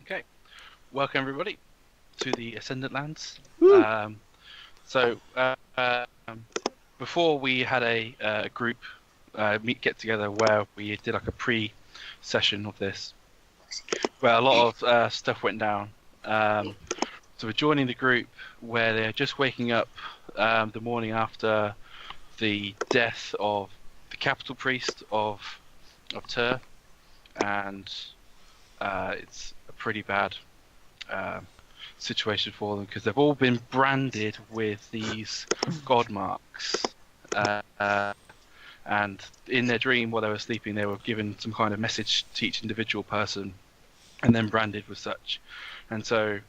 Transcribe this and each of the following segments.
Okay, welcome everybody to the Ascendant lands. Before we had a group get together where we did like a pre-session of this, where a lot of stuff went down. So we're joining the group where they're just waking up the morning after the death of the capital priest of Tur, and it's a pretty bad situation for them because they've all been branded with these god marks, and in their dream while they were sleeping they were given some kind of message to each individual person and then branded with such. And so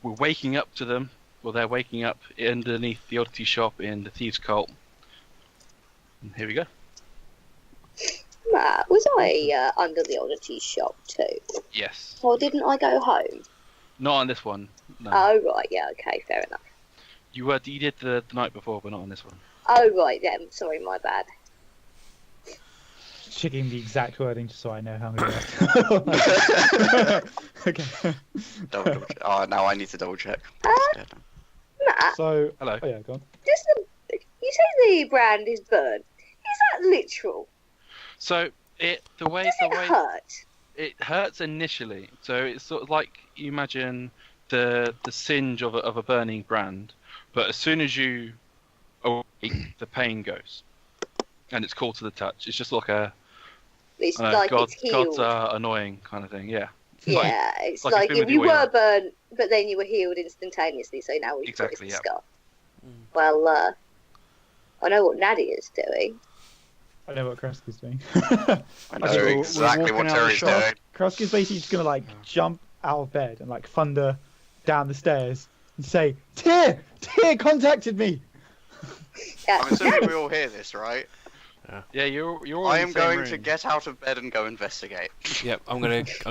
we're waking up to them, well they're waking up underneath the oddity shop in the Thieves' Cult, and here we go. Matt, was I under the oddity shop too? Yes. Or didn't I go home? Not on this one, no. Oh right, yeah, okay, fair enough. You did the night before, but not on this one. Oh right, then, sorry, my bad. Checking the exact wording just so I know how I'm going to Okay. Double check. Oh, now I need to double check. Matt, So, Hello. oh yeah, go on. you say the brand is burnt. Is that literal? So the way Hurt? it hurts initially. So it's sort of like you imagine the singe of a burning brand, but as soon as you awake, the pain goes, and it's cool to the touch. It's just like It's like it's healed. gods are annoying kind of thing. Yeah. Yeah, it's like like you've been with you your way were up. burnt, but then you were healed instantaneously, so now we've got Exactly, this yeah. scar. Well, I know what Nadia's doing. I know what Krusk is doing. I know we're exactly what walking out of the Terry's shop. doing. Krusk is basically just going to, like, jump out of bed and, like, thunder down the stairs and say, Tyr contacted me! Yeah. I'm assuming we all hear this, right? Yeah, you're all I in am the same going room. to get out of bed and go investigate. Yep, I'll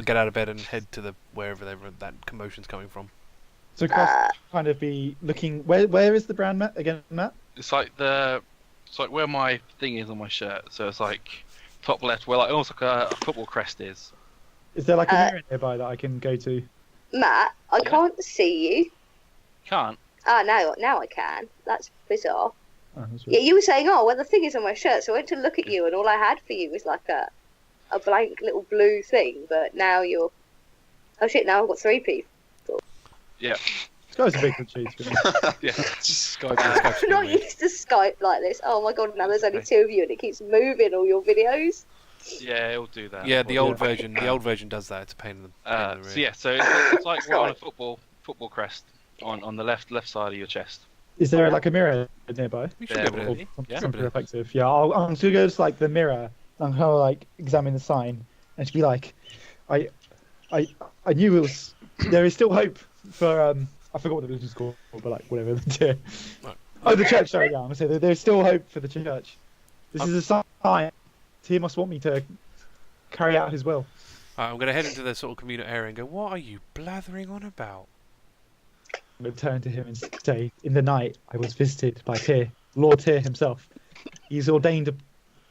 get out of bed and head to wherever that commotion's coming from. So Krusk kind of be looking... Where is the brand, Matt? Again, Matt? It's like where my thing is on my shirt. So it's like top left, where like almost like a football crest is. Is there, like, a mirror nearby that I can go to? Matt, I can't see you. Can't. Ah, now I can. That's bizarre. Oh, that's Yeah, weird. you were saying, oh, well, the thing is on my shirt, so I went to look at you, and all I had for you was like a blank little blue thing, but now you're... Oh shit, now I've got 3 people. Yeah. This guy's a big good cheese. Yeah. Just Skype. I'm not used to Skype like this. Oh my god, now there's only 2 of you, and it keeps moving all your videos. Yeah, it'll do that. Yeah, the Well, old version. The old version does that. It's a pain in the rear. So yeah, so it's like we're on a football crest on the left side of your chest. Is there, like, a mirror nearby? We should Yeah, be able well, to. yeah. Something reflective. Yeah, I'm going to go to, like, the mirror and kind of, like, examine the sign and just be like, I knew it was... There is still hope for... I forgot what the religion's called, but, like, whatever. Right. Oh, the church, sorry, yeah. I'm going to say there's still hope for the church. This is a sign. He must want me to carry out his will. I'm going to head into the sort of communal area and go, what are you blathering on about? I'm going to turn to him and say, in the night, I was visited by Tyr, Lord Tyr himself. He's ordained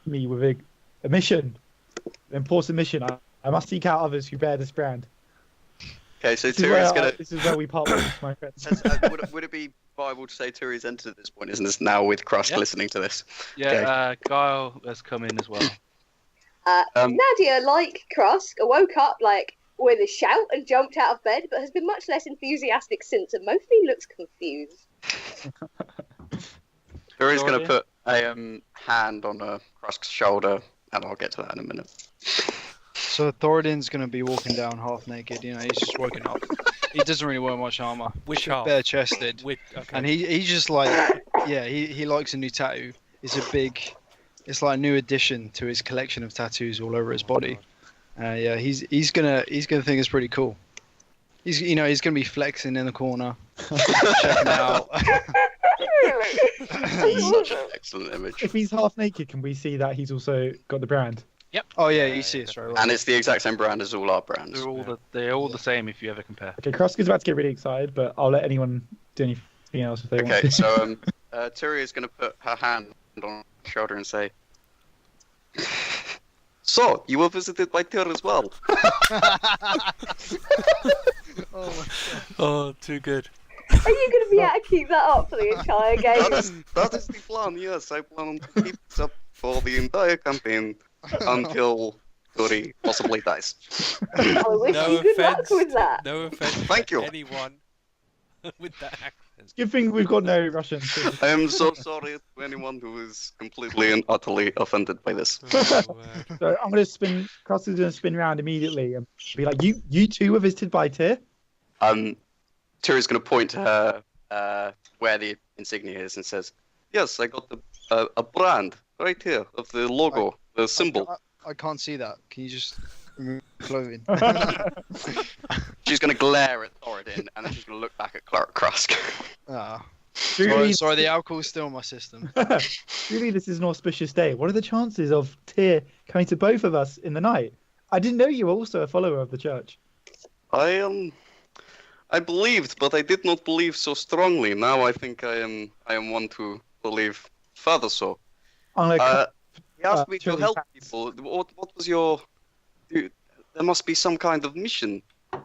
me with a mission, an important mission. I must seek out others who bear this brand. Okay, so This is, where Terry's gonna. this is where we part ways, my friends. Would it be viable to say Terry's entered at this point? Isn't this now with Krusk Yeah. listening to this? Yeah, Guile has come in as well. Nadia, like Krusk, woke up like with a shout and jumped out of bed, but has been much less enthusiastic since, and mostly looks confused. Terry's gonna Sorry. put a hand on Krusk's shoulder, and I'll get to that in a minute. So Thoradin's going to be walking down half naked, you know, he's just woken up. He doesn't really wear much armor. Which half? Bare chested. Okay. And he's just like, yeah, he likes a new tattoo. It's like a new addition to his collection of tattoos all over his body. Yeah, he's gonna think it's pretty cool. He's gonna be flexing in the corner, checking out. Such an excellent image. If he's half naked, can we see that he's also got the brand? Oh yeah, you see it straight away. And it's the exact same brand as all our brands. They're all the same if you ever compare. Okay, Krusk is about to get really excited, but I'll let anyone do anything else if they want Okay, to. so Terry is going to put her hand on her shoulder and say, "So, you were visited by Tyr as well." Too good. Are you going to be able to keep that up for the entire game? That is the plan, yes. I plan to keep this up for the entire campaign until Turi possibly dies. I wish No you good luck offense. with that. No offense Thank to you. anyone with that accent. Good thing we've got no Russians. I am so sorry to anyone who is completely and utterly offended by this. Oh, word. So I'm gonna spin. Krusk is gonna spin around immediately and be like, "You two were visited by Tyr." Turi's going to point to her where the insignia is and says, "Yes, I got a brand right here of the logo, the symbol." I can't see that. Can you just remove clothing? She's going to glare at Thoradin and then she's going to look back at Krusk. Truly, Sorry, the alcohol's still in my system. truly, this is an auspicious day. What are the chances of Tyr coming to both of us in the night? I didn't know you were also a follower of the church. I believed, but I did not believe so strongly. Now I think I am one to believe further so. I'm gonna He asked me to Truly help facts. people. What was your... There must be some kind of mission. I'm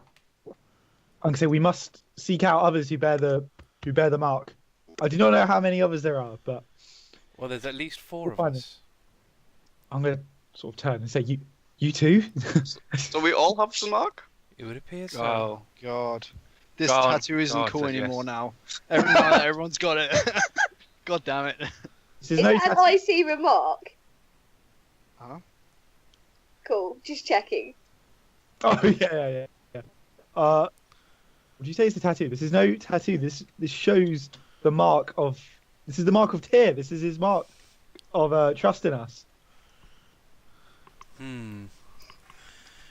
gonna say we must seek out others who bear the mark. I do not know how many others there are, but Well, there's at least 4 We'll of find us. I'm gonna sort of turn and say, "You two." So we all have the mark? It would appear so. Oh, God. This God, tattoo isn't God cool said yes. anymore now. Everyone's got it. God damn it. This is Is no that an tattoo. IC remark? Huh? Cool, just checking. Oh yeah. Would you say it's a tattoo? This is no tattoo. This shows the mark of. This is the mark of Tyr. This is his mark of trust in us.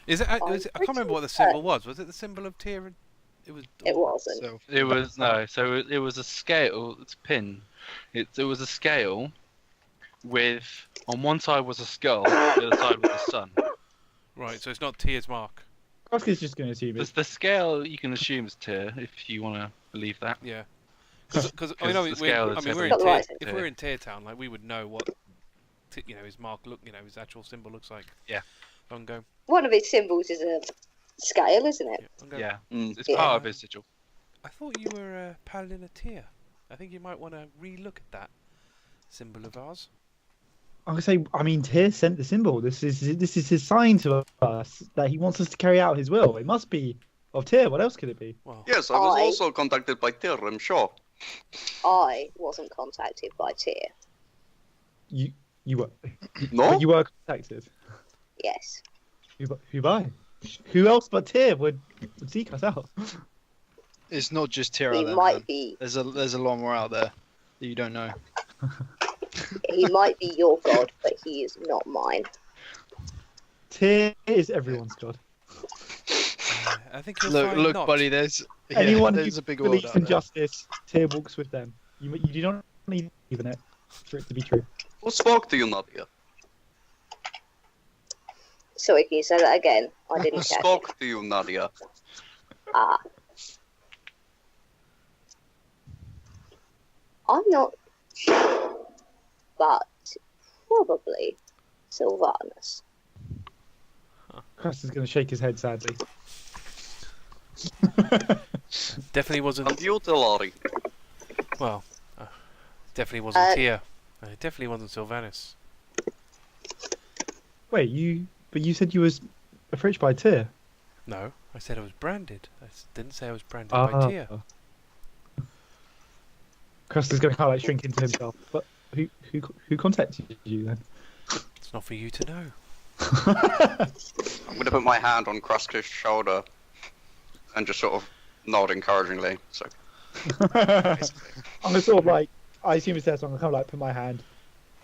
Is it? I can't remember what the symbol was. Was it the symbol of Tyr? It was. It wasn't. So, it was no. So it was a scale. It's a pin. It was a scale with on one side was a skull, the other side was the sun. Right. So it's not Tyr's mark. Krusk is just going to assume it's. The scale you can assume is Tyr if you want to believe that. Yeah. Because I know the scale is we're in Got the Tyr, right if we're in Tyr Town, like we would know what his mark his actual symbol looks like. Yeah. I'll go. One of its symbols is a scale, isn't it? I'll go. Yeah, Mm. it's Yeah. part of his sigil. I thought you were a Paladin of Tyr. I think you might want to re-look at that symbol of ours. I'm gonna say. I mean, Tyr sent the symbol. This is his sign to us that he wants us to carry out his will. It must be of Tyr. What else could it be? Well, Yes, I was I- also contacted by Tyr, I'm sure. I wasn't contacted by Tyr. You were. No? You were contacted. Yes. Who by? Who else but Tyr would seek us out? it's not just Tyr He out there, might man. be. There's a lot more out there that you don't know. He might be your god, but he is not mine. Tyr is everyone's god. I think you'll Look, find look, not. buddy. There's Anyone there's who a big world believes out in there. justice, Tyr walks with them. You do not need even it for it to be true. Who spoke to you, Nadia? Sorry, can you say that again? I Who didn't catch it. spoke to you, Nadia? Ah. I'm not sure, but probably Sylvanus. Krusk is going to shake his head sadly. Definitely wasn't. And you, Talari? Well, definitely wasn't Uh, Tyr. It definitely wasn't Sylvanus. Wait, you said you was approached by Tyr. No, I said I was branded. Didn't say I was branded by Tyr. Krusk is going to kind of like shrink into himself. But who contacted you then? It's not for you to know. I'm going to put my hand on Krusk's shoulder and just sort of nod encouragingly. So, I'm gonna sort of like, I assume it's there, so I'm gonna kind of like put my hand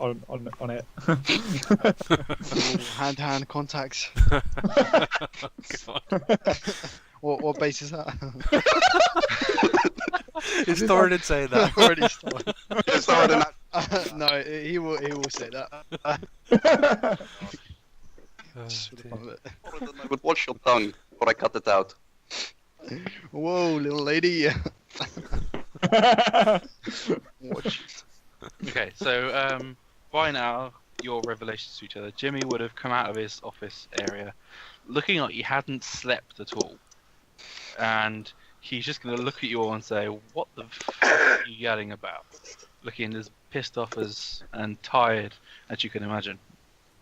on it. Hand-to-hand contact. God. What base is that? Is Thoradin saying that? Already started. it's not an No, he will say that. Oh, Just for the dear. fun of it. I would watch your tongue, or I cut it out. Whoa, little lady. Watch. Okay, so by now your revelations to each other. Jimmy would have come out of his office area, looking like he hadn't slept at all, and he's just going to look at you all and say, "What the f are you yelling about?" Looking as pissed off and tired as you can imagine.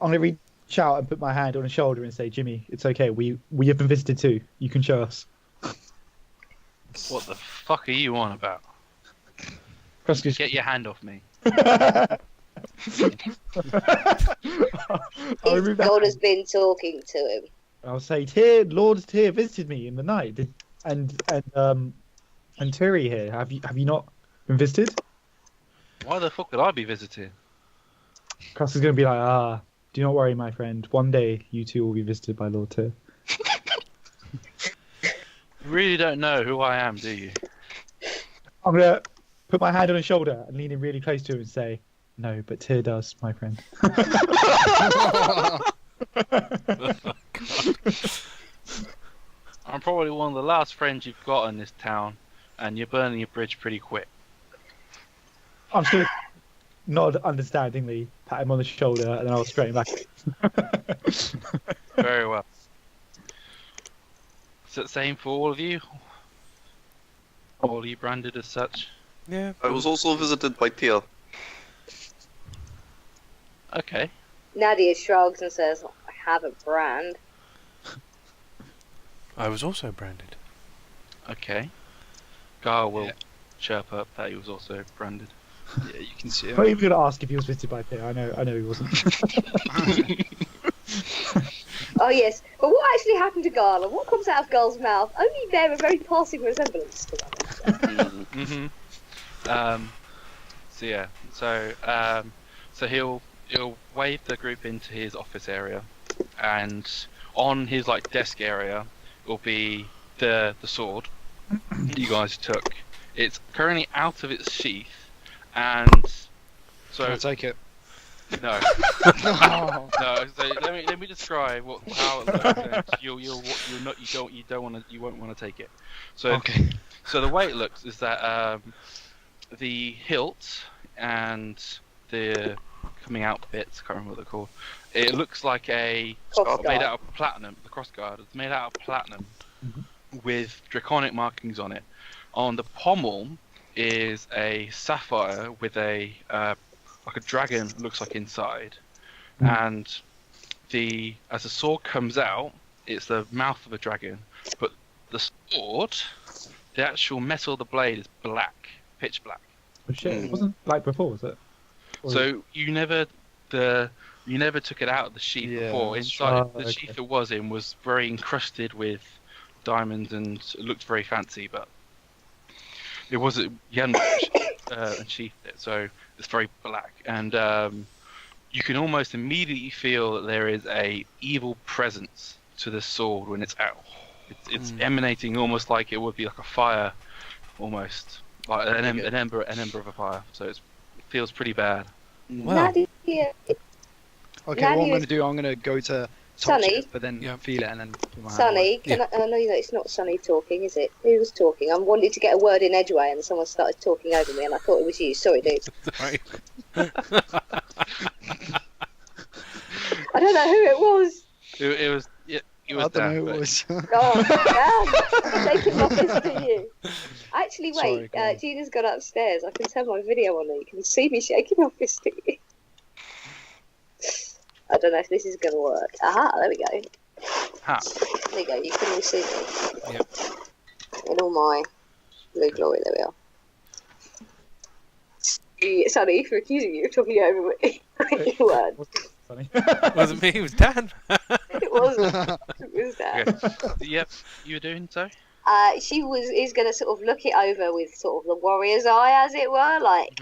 I'm gonna reach out and put my hand on his shoulder and say, "Jimmy, it's okay. We have been visited too. You can show us." What the fuck are you on about? Krusk is... Get your hand off me. His god has been talking to him. I'll say, Lord Tyr visited me in the night. And Turi here. Have you not been visited? Why the fuck would I be visiting? Krusk is gonna be like, do not worry, my friend. One day you two will be visited by Lord Tyr. You really don't know who I am, do you? I'm gonna put my hand on his shoulder and lean in really close to him and say, "No, but Tyr does, my friend." I'm probably one of the last friends you've got in this town, and you're burning your bridge pretty quick. I'm just gonna nod understandingly, pat him on the shoulder, and then I'll straighten back. Very well. Is it the same for all of you? All of you branded as such? Yeah. I was also visited by Tia. Okay. Nadia shrugs and says, "I have a brand." I was also branded. Okay. Guile will chirp up that he was also branded. Yeah, you can see I'm not it. even gonna ask if he was visited by Tyr. I know he wasn't. Oh yes, but what actually happened to Guile and what comes out of Guile's mouth only bear a very passing resemblance to that. So yeah. So he'll wave the group into his office area, and on his desk area will be the sword you guys took. It's currently out of its sheath, and so I'll take it. no. Oh. No, so let me describe how it looks. And you won't want to take it. So Okay. So the way it looks is that the hilt and the coming out bits, I can't remember what they're called. It looks like a Crossguard. made out of platinum. The crossguard is made out of platinum with draconic markings on it. On the pommel is a sapphire with a like a dragon looks like inside, and as the sword comes out, it's the mouth of a dragon, but the sword, the actual metal of the blade is black, pitch black. Oh shit, it wasn't like before, was it? Or- So you never took it out of the sheath Yeah, before. that's Inside right. the sheath it was in was very encrusted with diamonds and it looked very fancy, but it wasn't. You hadn't unsheathed it, so it's very black, and you can almost immediately feel that there is a evil presence to the sword when it's out. It's emanating almost like it would be like a fire, almost like an ember of a fire. So it feels pretty bad. Well, Nadia, Okay, what I'm Nadia going is- to do, I'm going to go to touch Sonny? it, but then feel it and then put my hand Sonny, away. I know that it's not Sonny talking, is it? Who was talking? I wanted to get a word in edgeway and someone started talking over me and I thought it was you. Sorry, dude. sorry. I don't know who it was. It was I don't know who Dan, it was. Oh, damn. Taking my fist at you. Actually, Sorry, wait. go on. Gina's gone upstairs. I can turn my video on there. You can see me shaking my fist at you. I don't know if this is going to work. Aha, there we go. Ha. There you go. You can all see me. Yep. In all my blue glory. There we are. Sonny, for accusing you of talking over me. You weren't. Funny. It wasn't me, it was Dan. It wasn't. It was that. Okay. Yep, you were doing so. She is going to sort of look it over with sort of the warrior's eye, as it were. Like,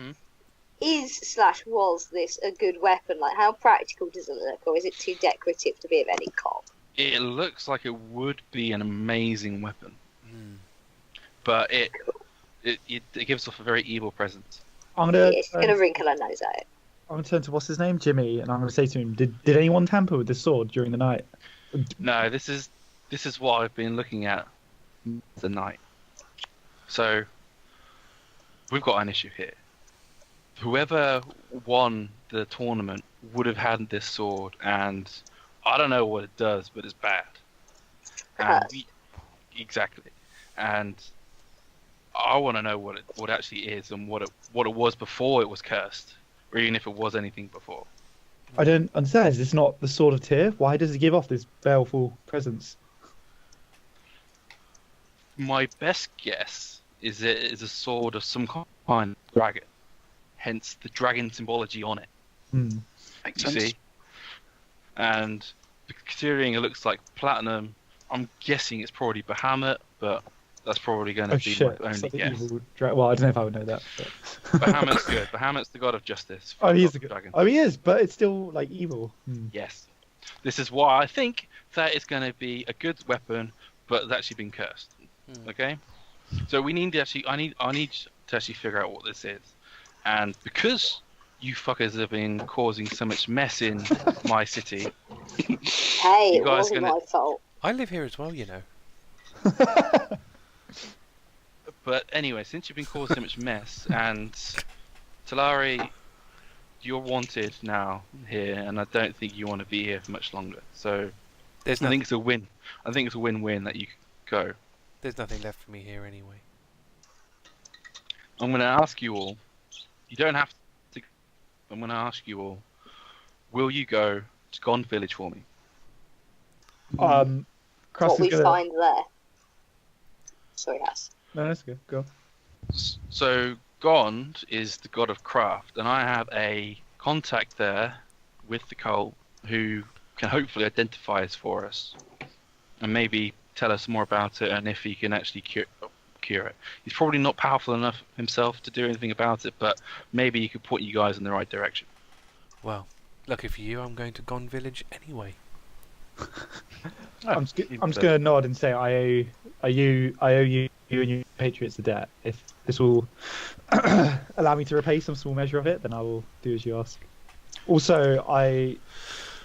was this a good weapon? Like, how practical does it look, or is it too decorative to be of any cop? It looks like it would be an amazing weapon, but it gives off a very evil presence. I'm gonna. She's going to wrinkle her nose at it. I'm gonna turn to what's his name, Jimmy, and I'm gonna say to him, "Did anyone tamper with the sword during the night?" No, this is what I've been looking at the night. So we've got an issue here. Whoever won the tournament would have had this sword, and I don't know what it does, but it's bad. And exactly. And I want to know what it actually is and what it was before it was cursed, or even if it was anything before. I don't understand. Is this not the Sword of Tyr? Why does it give off this baleful presence? My best guess is it is a sword of some kind of dragon, hence the dragon symbology on it. Makes You sense. see, and considering it looks like platinum, I'm guessing it's probably Bahamut, but that's probably going to Oh be shit! my It's only like the guess. evil well, I don't know if I would know that. But... Bahamut's good. Bahamut's the god of justice. Oh, he is the the good dragon. Oh, he is, but it's still like evil. Yes. This is why I think that it's going to be a good weapon, but it's actually been cursed. Okay? So we need to actually, I need to actually figure out what this is. And because you fuckers have been causing so much mess in my city, Hey, You it guys wasn't gonna- my fault. I live here as well, you know. but anyway, since you've been causing so much mess, and Talari, you're wanted now here, and I don't think you want to be here for much longer. So There's I no, think it's a win. I think it's a win-win that you go. there's nothing left for me here anyway. I'm going to ask you all. You don't have to. I'm going to ask you all. Will you go to Gond Village for me? Krusk What is we gonna... find there. Sorry, Haiss. No, that's good. Go. So Gond is the god of craft, and I have a contact there with the cult who can hopefully identify us for us, and maybe tell us more about it, and if he can actually cure it. He's probably not powerful enough himself to do anything about it, but maybe he could point you guys in the right direction. Well, lucky for you, I'm going to Gone Village anyway. I'm just gonna nod and say I owe you and your patriots a debt. If this will allow me to repay some small measure of it, then I will do as you ask. Also, I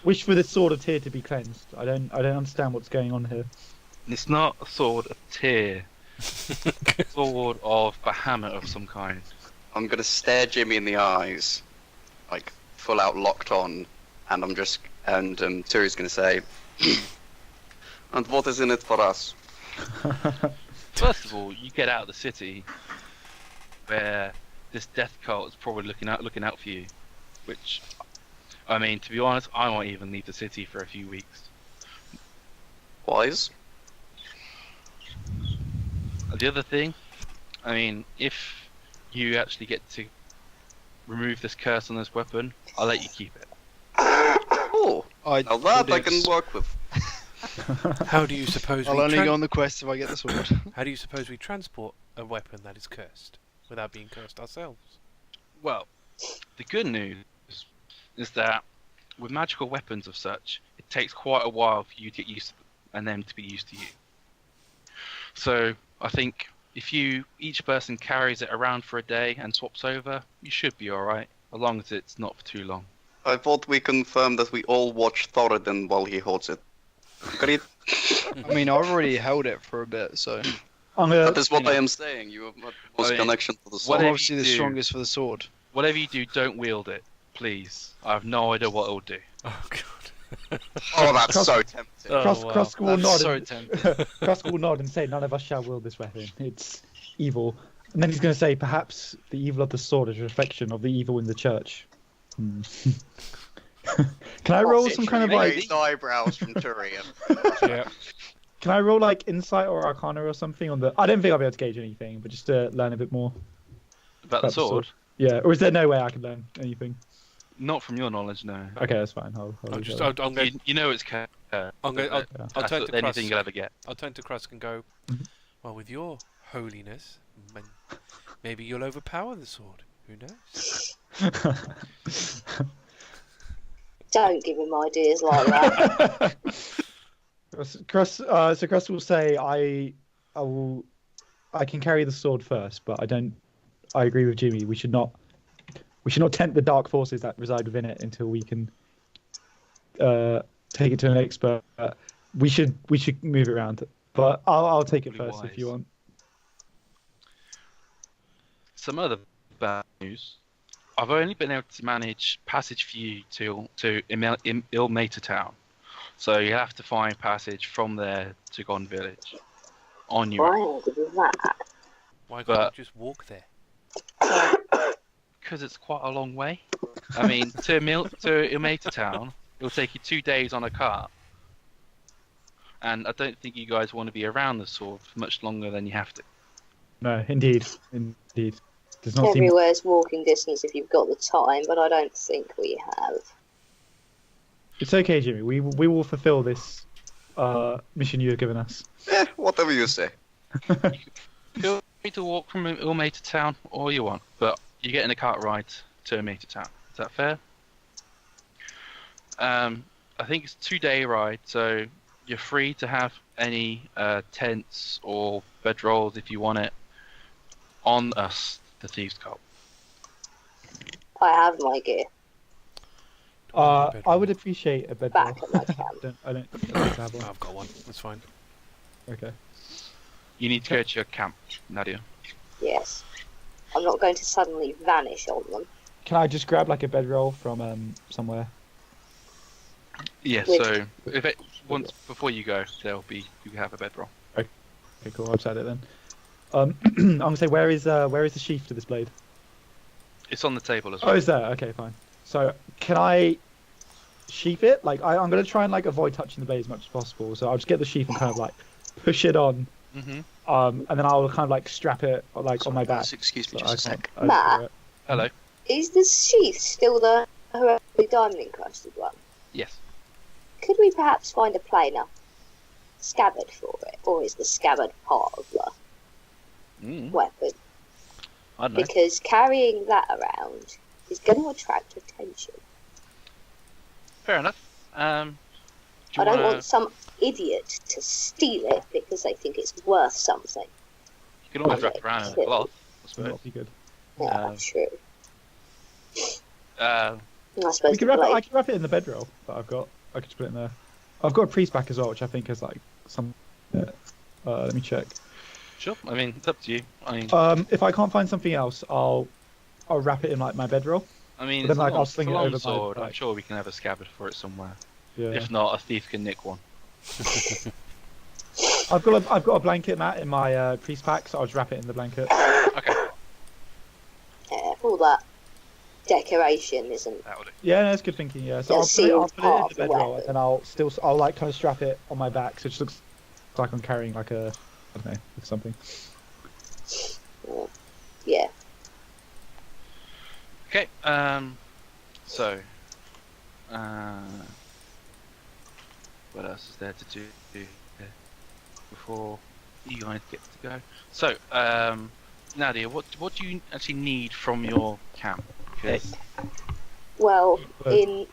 wish for this sword of Tyr to be cleansed. I don't understand what's going on here. It's not a sword of Tyr. Sword of Bahamut of some kind. I'm gonna stare Jimmy in the eyes, like full out locked on, and Turi's gonna say, "And what is in it for us?" First of all, you get out of the city where this death cult is probably looking out for you. Which, I mean, to be honest, I won't even leave the city for a few weeks. Wise. The other thing, I mean, if you actually get to remove this curse on this weapon, I'll let you keep it. Oh, I now that I would can work with. How do you suppose I'll we only go on the quest if I get the sword. How do you suppose we transport a weapon that is cursed without being cursed ourselves? Well, the good news is that with magical weapons of such, it takes quite a while for you to get used to them and them to be used to you. So I think if each person carries it around for a day and swaps over, you should be alright, as long as it's not for too long. I thought we confirmed that we all watch Thoradin while he holds it. Agreed? I mean, I've already held it for a bit, so I'm gonna. That is what I am saying. You have the most I mean, connection to the I'm sword. Whatever obviously you the do. strongest for the sword. Whatever you do, don't wield it, please. I have no idea what it'll do. Oh god. Oh, that's so tempting. Oh, Krusk, wow. Krusk will That's nod. so and, tempting. Krusk will nod and say, "None of us shall wield this weapon. It's evil." And then he's going to say, "Perhaps the evil of the sword is a reflection of the evil in the church." Can I roll some kind of like? Raised eyebrows from Turian. Yeah. Can I roll like insight or arcana or something on the? I don't think I'll be able to gauge anything, but just to learn a bit more. About the About the sword. sword? Yeah, or is there no way I can learn anything? Not from your knowledge, no. Okay, that's fine. I'll I'm leave just. that. I'm going. You know it's cursed. I'm going. I'll That's turn to anything Krusk. you'll ever get. I'll turn to Krusk and go. Mhm. Well, with your holiness, maybe you'll overpower the sword. Who knows? Don't give him ideas like that. So Krusk will say, I can carry the sword first, but I agree with Jimmy. We should not tempt the dark forces that reside within it until we can take it to an expert. We should move it around, but I'll take it Probably first if you wise. want. Some other bad news. I've only been able to manage passage for you to Ilmater Town. So you have to find passage from there to Gone Village. On your own. Why did that? Why can't But- you just walk there? Because it's quite a long way. I mean, to Ilmater Town, it'll take you 2 days on a cart. And I don't think you guys want to be around the sword for much longer than you have to. No, indeed. Does not seem. Everywhere's walking distance if you've got the time, but I don't think we have. It's okay, Jimmy. We will fulfill this mission you have given us. Whatever you say. Feel free to walk from Ilmater Town all you want, but you get in a cart ride to Ilmater Town. Is that fair? I think it's a 2-day ride, so you're free to have any tents or bedrolls if you want it on us, the Thieves' Cult. I have my gear I would appreciate a bedroll. back at my camp. I don't like to have one. I've got one. That's fine. Okay. You need to go to your camp, Nadia. Yes. I'm not going to suddenly vanish on them. Can I just grab like a bedroll from somewhere? Yeah, Which- so once before you go, you have a bedroll. Okay, cool. I'll set it then. I'm gonna say where is the sheath to this blade? It's on the table as Oh, well. it's there. Okay, fine. So can I sheath it? Like I'm gonna try and like avoid touching the blade as much as possible. So I'll just get the sheath and kind of like push it on, Mm-hmm. and then I'll kind of like strap it like on my back. Guys, excuse me so just a I can't- sec. Matt. Hello. Is the sheath still the heroically diamond encrusted one? Yes. Could we perhaps find a plainer scabbard for it? Or is the scabbard part of the weapon? I don't know. Because carrying that around is going to attract attention. Fair enough. Do I you don't wanna- want some idiot to steal it because they think it's worth something. You can always wrap it around in a cloth, I suppose. That'd be good. Yeah, true. Uh, I suppose We can the wrap it, I blade. can wrap it in the bedroll that I've got. I could just put it in there. I've got a priest pack as well, which I think is like some. Let me check. sure. I mean, it's up to you. I mean, If I can't find something else, I'll wrap it in like my bedroll. I mean, but then, it's like, a I'll sling it long over my sword. I'm back. sure we can have a scabbard for it somewhere. Yeah. If not, a thief can nick one. I've got a blanket mat in my priest pack, so I'll just wrap it in the blanket. Okay, Yeah, all that decoration isn't. that would. Yeah, no, that's good thinking. Yeah, so Yeah, I'll sealed put it part in of the the bedroll, weapon. and then I'll like kind of strap it on my back, so it just looks like I'm carrying like a, I don't know, something. Yeah. Okay. So, what else is there to do before you guys get to go? So, Nadia, what do you actually need from your camp? Because Well, But- in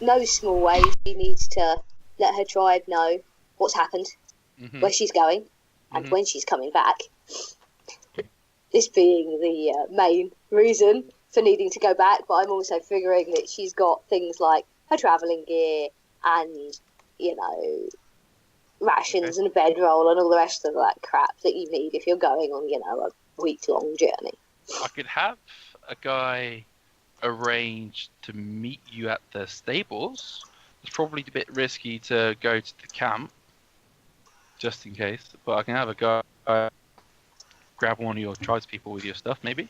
no small way, she needs to let her tribe know what's happened, where she's going, and Mhm. when she's coming back. This being the main reason for needing to go back, but I'm also figuring that she's got things like her travelling gear and, you know, rations and a bedroll and all the rest of that crap that you need if you're going on, you know, a week-long journey. I could have a guy arrange to meet you at the stables. It's probably a bit risky to go to the camp, just in case. But I can have a guy grab one of your tribespeople with your stuff, maybe.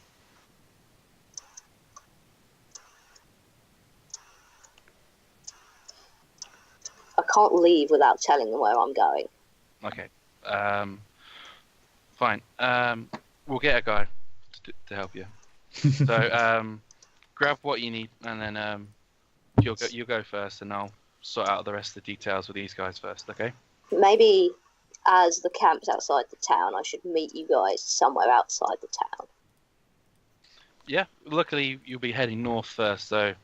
I can't leave without telling them where I'm going. Okay. Fine. We'll get a guy to help you. So grab what you need, and then you'll go first, and I'll sort out the rest of the details with these guys first. Okay. Maybe as the camp's outside the town, I should meet you guys somewhere outside the town. Yeah. Luckily, you'll be heading north first, so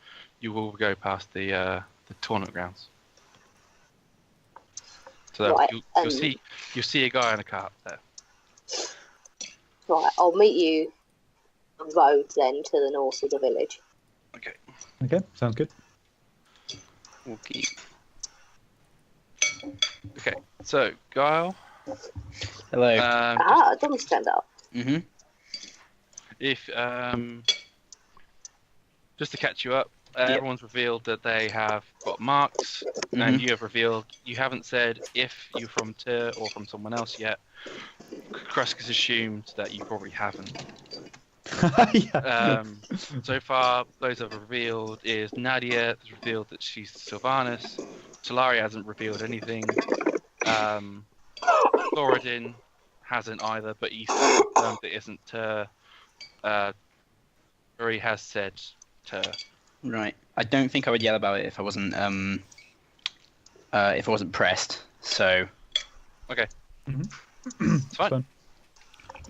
you will go past the tournament grounds. So Right, you'll see a guy in a cart there. Right, I'll meet you on the road then to the north of the village. Okay. Okay, sounds good. Okay. Okay. So Guile. Hello. It doesn't stand up. Mm-hmm. If just to catch you up, everyone's revealed that they have got marks, and you have revealed you haven't said if you're from Tyr or from someone else yet. Krusk has assumed that you probably haven't. Yeah. So far, those have revealed is Nadia has revealed that she's Sylvanas. Talari hasn't revealed anything. Thoradin hasn't either, but he's confirmed it isn't Tyr. Or he has said Tyr. Right. I don't think I would yell about it if I wasn't pressed. So. Okay. It's fine.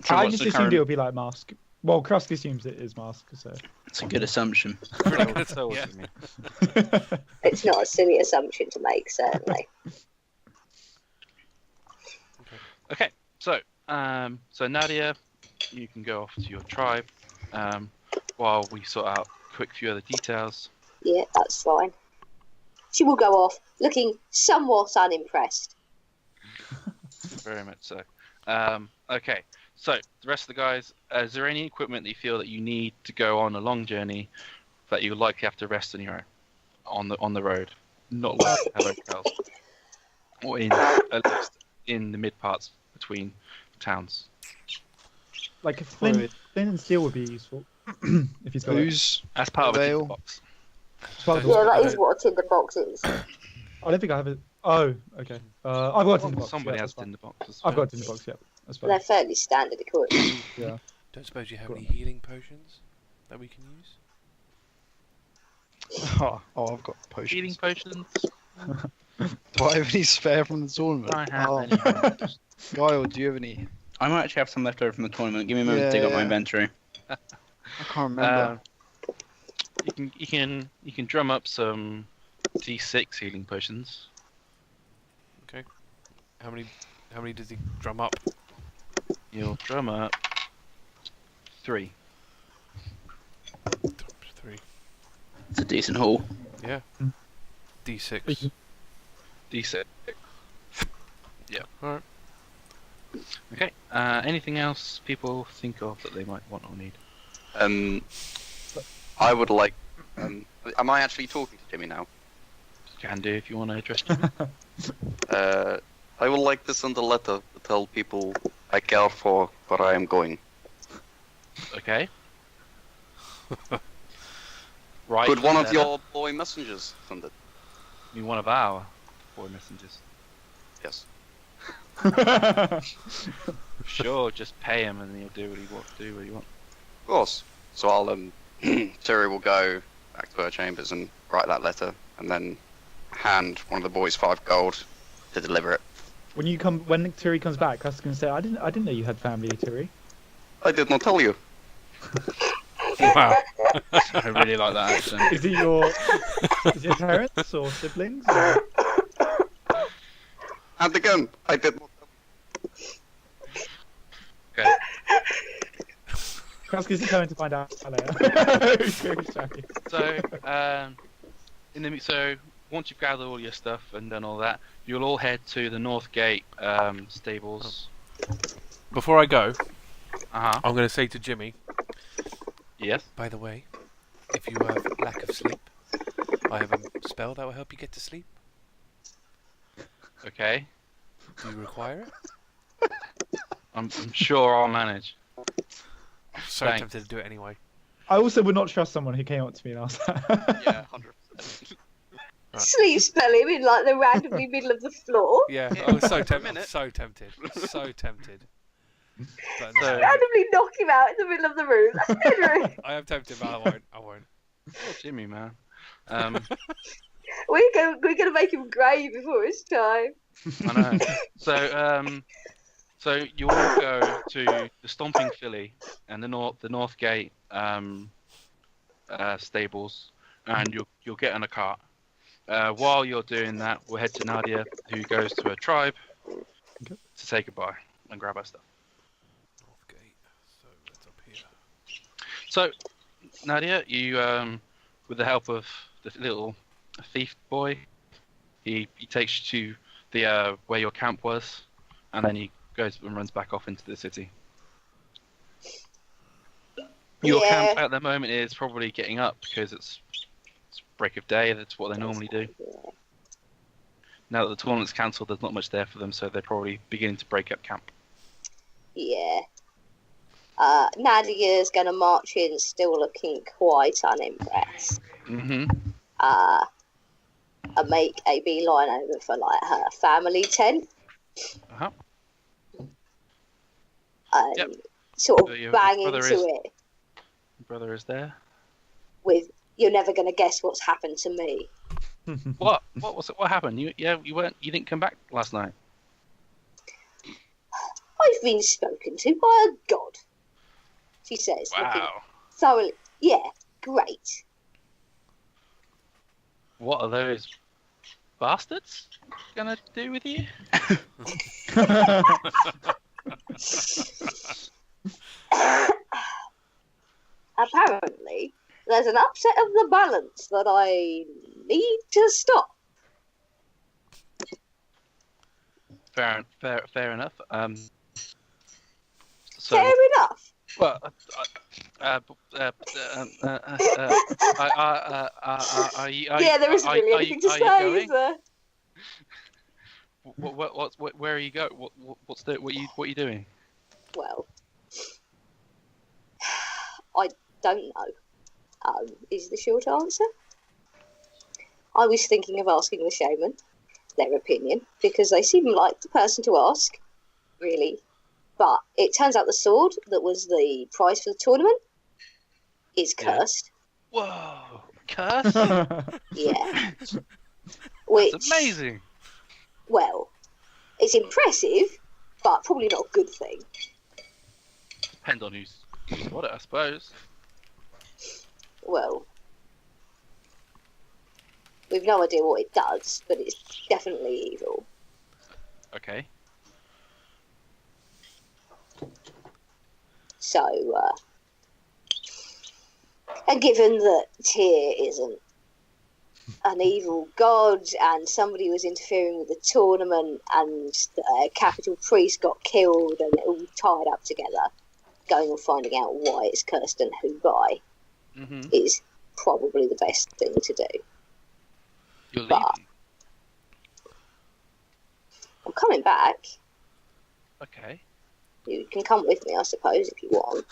So I what's just the assumed current- it would be like Mask. Well, Krusk assumes it is Mask, so. It's a good assumption. Pretty good. So what Yeah. do you mean? It's not a silly assumption to make, certainly. Okay, so Nadia, you can go off to your tribe while we sort out a quick few other details. Yeah, that's fine. She will go off looking somewhat unimpressed. Very much so. Okay, so the rest of the guys, is there any equipment that you feel that you need to go on a long journey that you would likely have to rest on your own on the road, not like hotels, or at least in the mid parts between towns? Like a flint and steel would be useful if he's got it. Who's As part of a Avail. box. It's part of Yeah, the- that is what a tinderbox is. I don't think I have it. Oh, okay. I've got a tinderbox. Somebody yeah, has that's fine. tin the boxes. I've got a tinderbox, yeah. That's fine. They're fairly standard equipment. Yeah. Don't suppose you have Cool. any healing potions that we can use? Oh, I've got potions. Healing potions. Do I have any spare from the tournament? I have Oh, any. Guile, do you have any? I might actually have some left over from the tournament. Give me a moment to dig up my inventory. I can't remember. You can drum up some D6 healing potions. How many does he drum up? You'll drum up 3. 3. It's a decent haul. Yeah. Mm. D6. D6. Yeah. Alright. Okay. Anything else people think of that they might want or need? I would like. Am I actually talking to Jimmy now? Can do if you want to address them. I would like to send a letter to tell people I care for where I am going. Okay. Right. Could one of letter. your boy messengers send it? I mean, one of our boy messengers. Yes. Sure, just pay him and he'll do what he wants. Of course. So I'll Terry will go back to her chambers and write that letter, and then hand one of the boys 5 gold to deliver it. When Turi comes back, Krusk can say, I didn't know you had family, Turi. I did not tell you. Wow. I really like that accent. Is it your parents or siblings? Or... And again, I did not tell Okay. Krusk is determined to find out later. So once you've gathered all your stuff and done all that, you'll all head to the North Gate stables. Before I go, Uh-huh. I'm going to say to Jimmy, Yes. by the way, if you have lack of sleep, I have a spell that will help you get to sleep. Okay. Do you require it? I'm sure I'll manage. I'm so Thanks. tempted to do it anyway. I also would not trust someone who came up to me and asked that. Yeah, 100%. Right. Sleep spell him in like the randomly middle of the floor. Yeah, Yeah, I was so for a tempted. minute. So tempted. So tempted. But So- no, Randomly knock him out in the middle of the room. That's Henry. I am tempted, but I won't. I won't. Oh, Jimmy, man. We're gonna make him grey before it's time. I know. So you all go to the Stomping Filly and the North Gate stables, and you'll get in a cart. While you're doing that, we'll head to Nadia, who goes to her tribe to say goodbye and grab her stuff. North Gate. So it's up here. So, Nadia, you, with the help of the little thief boy, he takes you to the where your camp was, and then he goes and runs back off into the city. Your Yeah. camp at the moment is probably getting up because it's break of day. That's what they normally do. Yeah. Now that the tournament's cancelled, there's not much there for them, so they're probably beginning to break up camp. Yeah. Nadia's going to march in, still looking quite unimpressed. Mm-hmm. And make a beeline over for like her family tent. Uh-huh. And Yep. sort of So your bang brother into is- it Your brother is there. with, "You're never going to guess what's happened to me." What? What was it? What happened? You didn't come back last night. "I've been spoken to by a god," she says. looking Wow. thoroughly. Yeah, great. What are those bastards gonna do with you? Apparently, there's an upset of the balance that I need to stop. Fair enough. So, Fair enough. well, are you? Yeah, there isn't really anything to say, is there? Where are you going? What are you doing? Well, I don't know, is the short answer. I was thinking of asking the shaman their opinion, because they seem like the person to ask, really. But it turns out the sword that was the prize for the tournament is cursed. Whoa, curse! Yeah. Which, That's amazing. well, it's impressive, but probably not a good thing. Depends on who's got it, I suppose. Well, we've no idea what it does, but it's definitely evil. Okay. So, and given that Tyr isn't an evil god, and somebody was interfering with the tournament, and the capital priest got killed, and it all tied up together, going and finding out why it's cursed and who by Mm-hmm. is probably the best thing to do. You're But- leaving. I'm coming back. Okay. You can come with me, I suppose, if you want.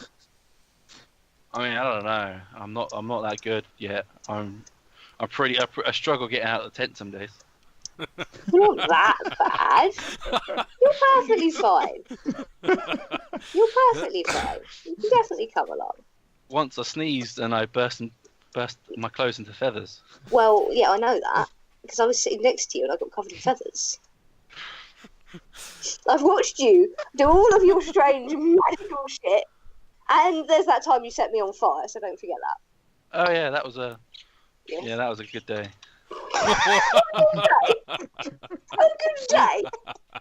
I mean, I don't know. I'm not that good yet. I struggle getting out of the tent some days. You're not that bad. You're perfectly fine. You're perfectly fine. You can definitely come along. Once I sneezed and I burst my clothes into feathers. Well, yeah, I know that, because I was sitting next to you and I got covered in feathers. I've watched you do all of your strange magical shit, and there's that time you set me on fire, so don't forget that. Oh yeah, that was a Yes. that was a good day. A good day.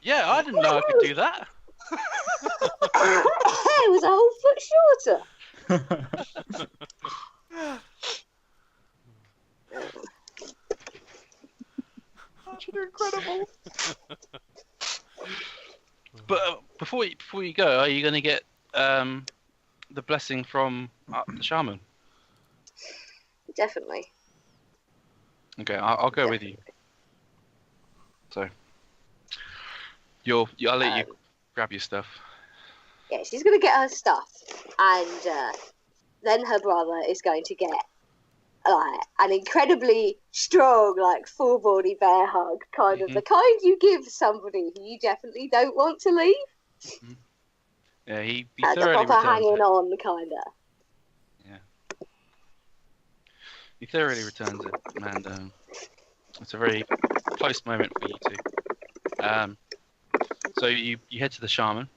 Yeah, I didn't know I could do that. It was a whole foot shorter. Incredible. But before you go, are you going to get the blessing from the shaman? Definitely. Okay, I'll go with you. So I'll let you grab your stuff. Yeah, she's going to get her stuff, and then her brother is going to get an incredibly strong, full body bear hug, kind of the kind you give somebody who you definitely don't want to leave. Yeah, he The thoroughly proper returns hanging it. on, kind of. He thoroughly returns it, and it's a very close moment for you two. So you head to the shaman,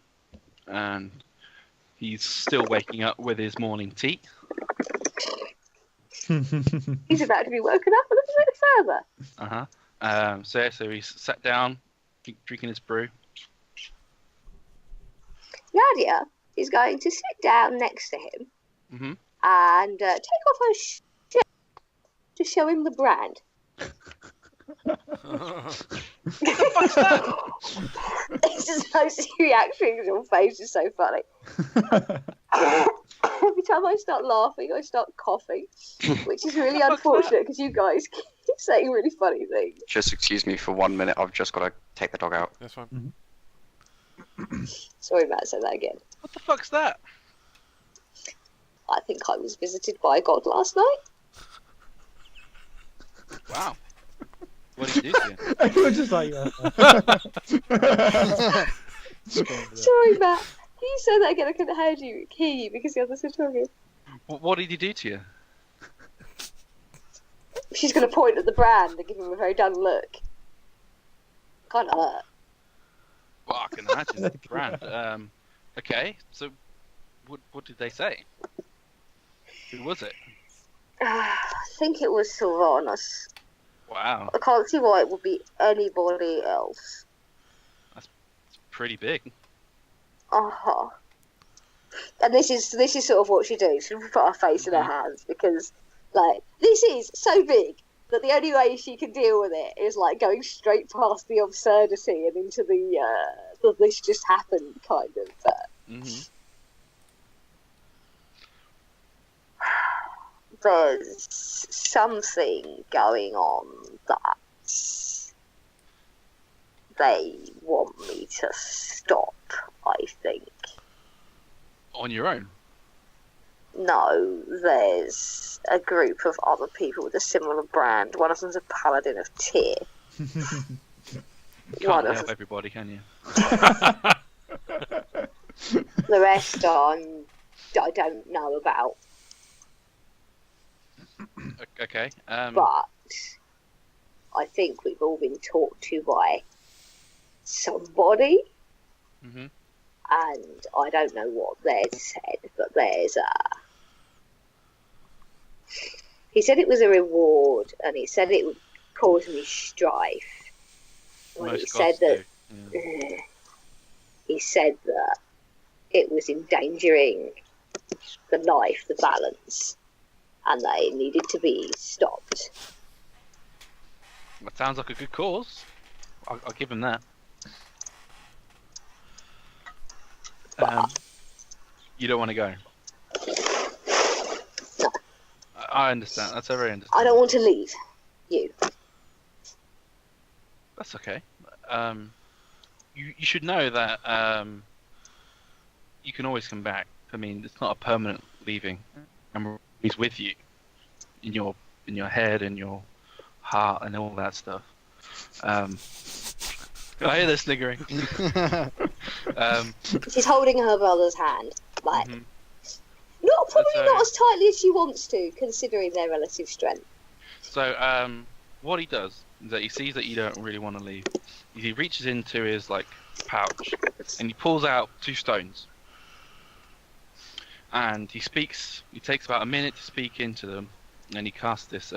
and he's still waking up with his morning tea. He's about to be woken up a little bit further. So he's sat down, drinking his brew. Nadia is going to sit down next to him Mm-hmm. and take off her shirt to show him the brand. It's just those reactions, your face is so funny. Every time I start laughing, I start coughing, which is really What's unfortunate because you guys keep saying really funny things. Just excuse me for 1 minute. I've just got to take the dog out. That's fine. Sorry, Matt, say that again. What the fuck's that? I think I was visited by a god last night. Wow. What did you do to you? You were just like, Sorry, Matt. Can you say that again? I couldn't hear you because the others were talking. What did he do to you? She's going to point at the brand and give him a very done look. Kind of hurt. Well, I can imagine the brand. Okay, so what did they say? Who was it? I think it was Sylvanas. Wow, I can't see why it would be anybody else. it's pretty big. Uh-huh. And this is sort of what she do. She put her face in her hands because, like, this is so big that the only way she can deal with it is like going straight past the absurdity and into the this just happened kind of. There's something going on that they want me to stop, I think. On your own? No, there's a group of other people with a similar brand. One of them's a Paladin of Tyr. You One can't of help everybody, can you? the rest I don't know about. Okay. But I think we've all been talked to by somebody, Mhm. and I don't know what they've said, but there's he said it was a reward, and he said it would cause me strife. When Most he said gods that, do, yeah. he said that it was endangering the life, the balance, and that it needed to be stopped. That sounds like a good cause. I'll give him that. You don't want to go. No. I understand. That's very understandable. I don't want to leave you. That's okay. You should know that you can always come back. I mean, it's not a permanent leaving. And he's with you in your head and your heart and all that stuff. I hear the sniggering. She's holding her brother's hand, like Mhm. probably So- not as tightly as she wants to, considering their relative strength. So, what he does is that he sees that you don't really want to leave. He reaches into his pouch and he pulls out 2 stones. And he speaks. He takes about a minute to speak into them, and he casts this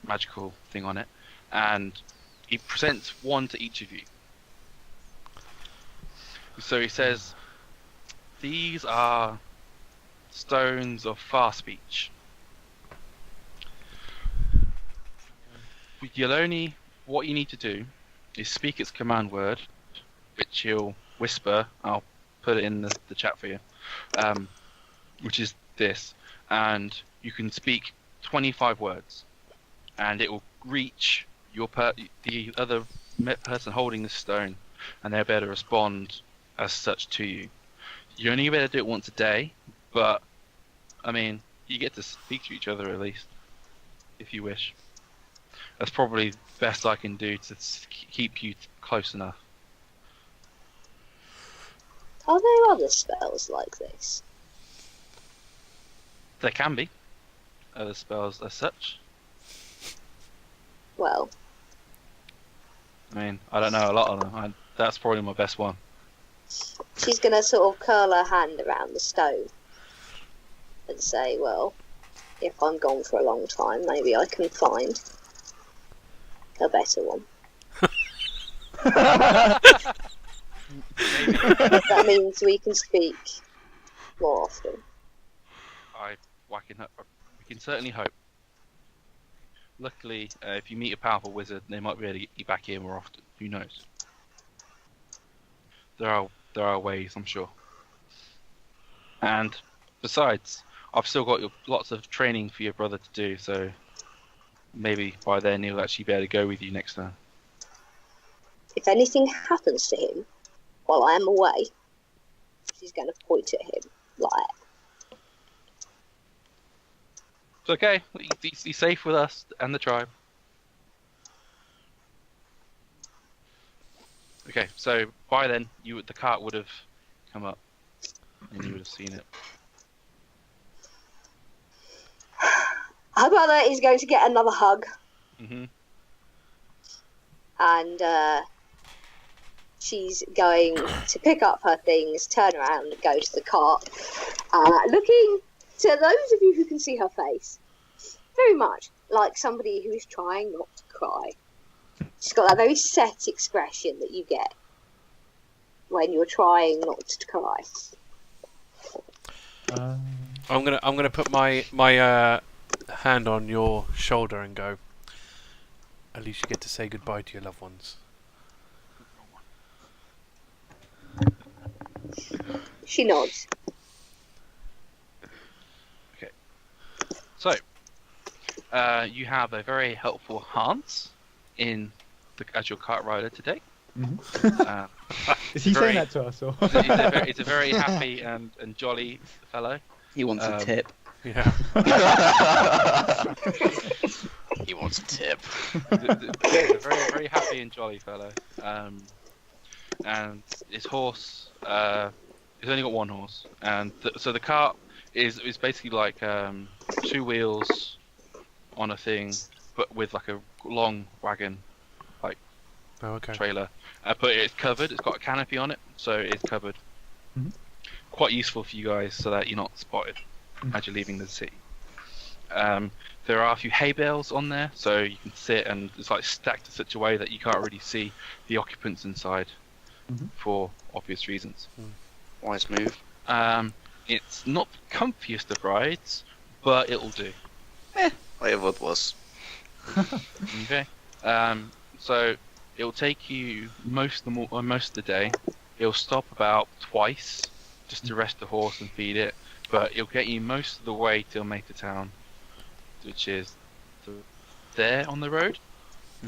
magical thing on it, and he presents one to each of you. So he says, "These are stones of far speech. What you need to do is speak its command word, which he'll whisper. I'll put it in the chat for you, which is this, and you can speak 25 words, and it will reach the other person holding the stone, and they'll be able to respond as such to you. You only be able to do it once a day, but I mean, you get to speak to each other at least, if you wish. That's probably the best I can do to keep you close enough." Are there other spells like this? There can be other spells as such. Well, I mean, I don't know a lot of them. That's probably my best one. she's going to sort of curl her hand around the stone and say, well, if I'm gone for a long time, maybe I can find a better one. Maybe. That means we can speak more often. We can certainly hope. Luckily, if you meet a powerful wizard, they might be able to get you back here more often. Who knows? There are ways, I'm sure. And besides, I've still got lots of training for your brother to do, so maybe by then he'll actually be able to go with you next time. If anything happens to him while I am away, she's going to point at him like. It's okay. He's safe with us and the tribe. Okay, so by then the cart would have come up, and you would have seen it. Her brother is going to get another hug. Mhm. And she's going to pick up her things, turn around, and go to the cart. Looking to those of you who can see her face, very much like somebody who is trying not to cry. She's got that very set expression that you get when you're trying not to cry. I'm gonna put my hand on your shoulder and go. At least you get to say goodbye to your loved ones. She nods. Okay. So, you have a very helpful Hans as your cart rider today. Is he saying that to us? Or? He's a very happy and jolly fellow. He wants a tip. Yeah. He wants a tip. He's a very, very happy and jolly fellow. And his horse, he's only got one horse. And so the cart is basically like 2 wheels on a thing, but with like a long wagon, like trailer. But it's covered. It's got a canopy on it, so it's covered. Mm-hmm. Quite useful for you guys, so that you're not spotted as you're leaving the city. There are a few hay bales on there, so you can sit, and it's like stacked in such a way that you can't really see the occupants inside, for obvious reasons. Wise move. It's not the comfiest of rides, but it'll do. Whatever it was. Okay. So it'll take you most of the day. It'll stop about twice just to rest the horse and feed it, but it'll get you most of the way till Mater Town, which is there on the road.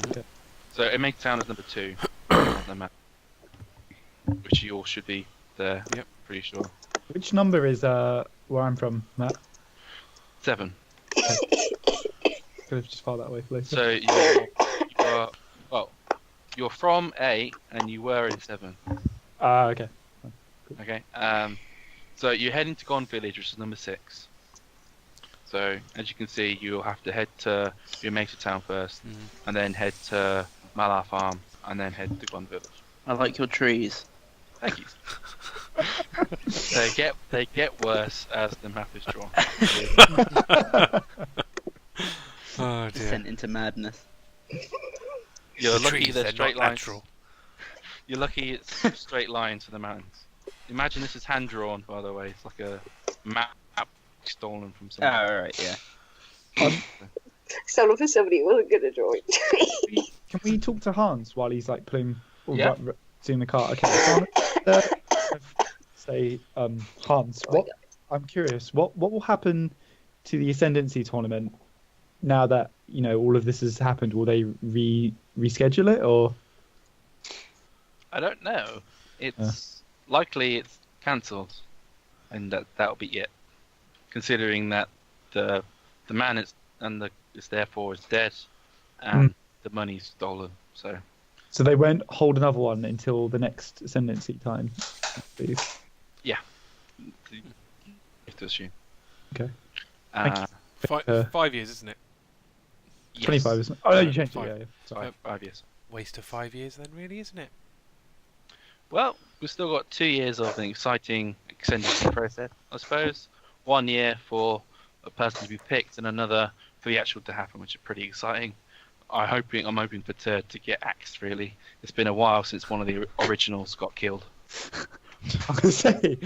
Okay. So Mater Town is number 2 on the map, which you all should be there. Yep, pretty sure. Which number is where I'm from, Matt? 7. Could have just filed that way for later. So you're from 8 and you were in 7. Okay. Okay. So you're heading to Gone Village, which is number 6. So as you can see, you'll have to head to your Mater Town first, and then head to Malar Farm, and then head to Gone Village. I like your trees. Thank you. They get worse as the map is drawn. Oh dear. Descent into madness. You're The lucky trees, they're they're straight not lines. natural. You're lucky it's straight lines to the mountains. Imagine this is hand drawn, by the way. It's like a map stolen from Oh, someone. right, yeah. Stolen from somebody who wasn't good at drawing. Can we talk to Hans while he's like pulling Yeah. doing the cart? Okay. So say Hans, what I'm curious, what will happen to the Ascendancy tournament now that all of this has happened? Will they reschedule it, or? I don't know. It's likely it's cancelled, and that'll be it. Considering that the man it's there for is dead, and the money's stolen. So they won't hold another one until the next Ascendancy time, please. yeah, you have to assume. Okay. Thank you. 5 years, isn't it? Yes. 25, isn't it? Oh no, you changed it. 5. Yeah. Sorry. 5 years. Waste of 5 years then, really, isn't it? Well, we've still got 2 years of an exciting Ascendancy process, I suppose. 1 year for a person to be picked, and another for the actual to happen, which is pretty exciting. I'm hoping for Turd to get axed. Really, it's been a while since one of the originals got killed. I was gonna say.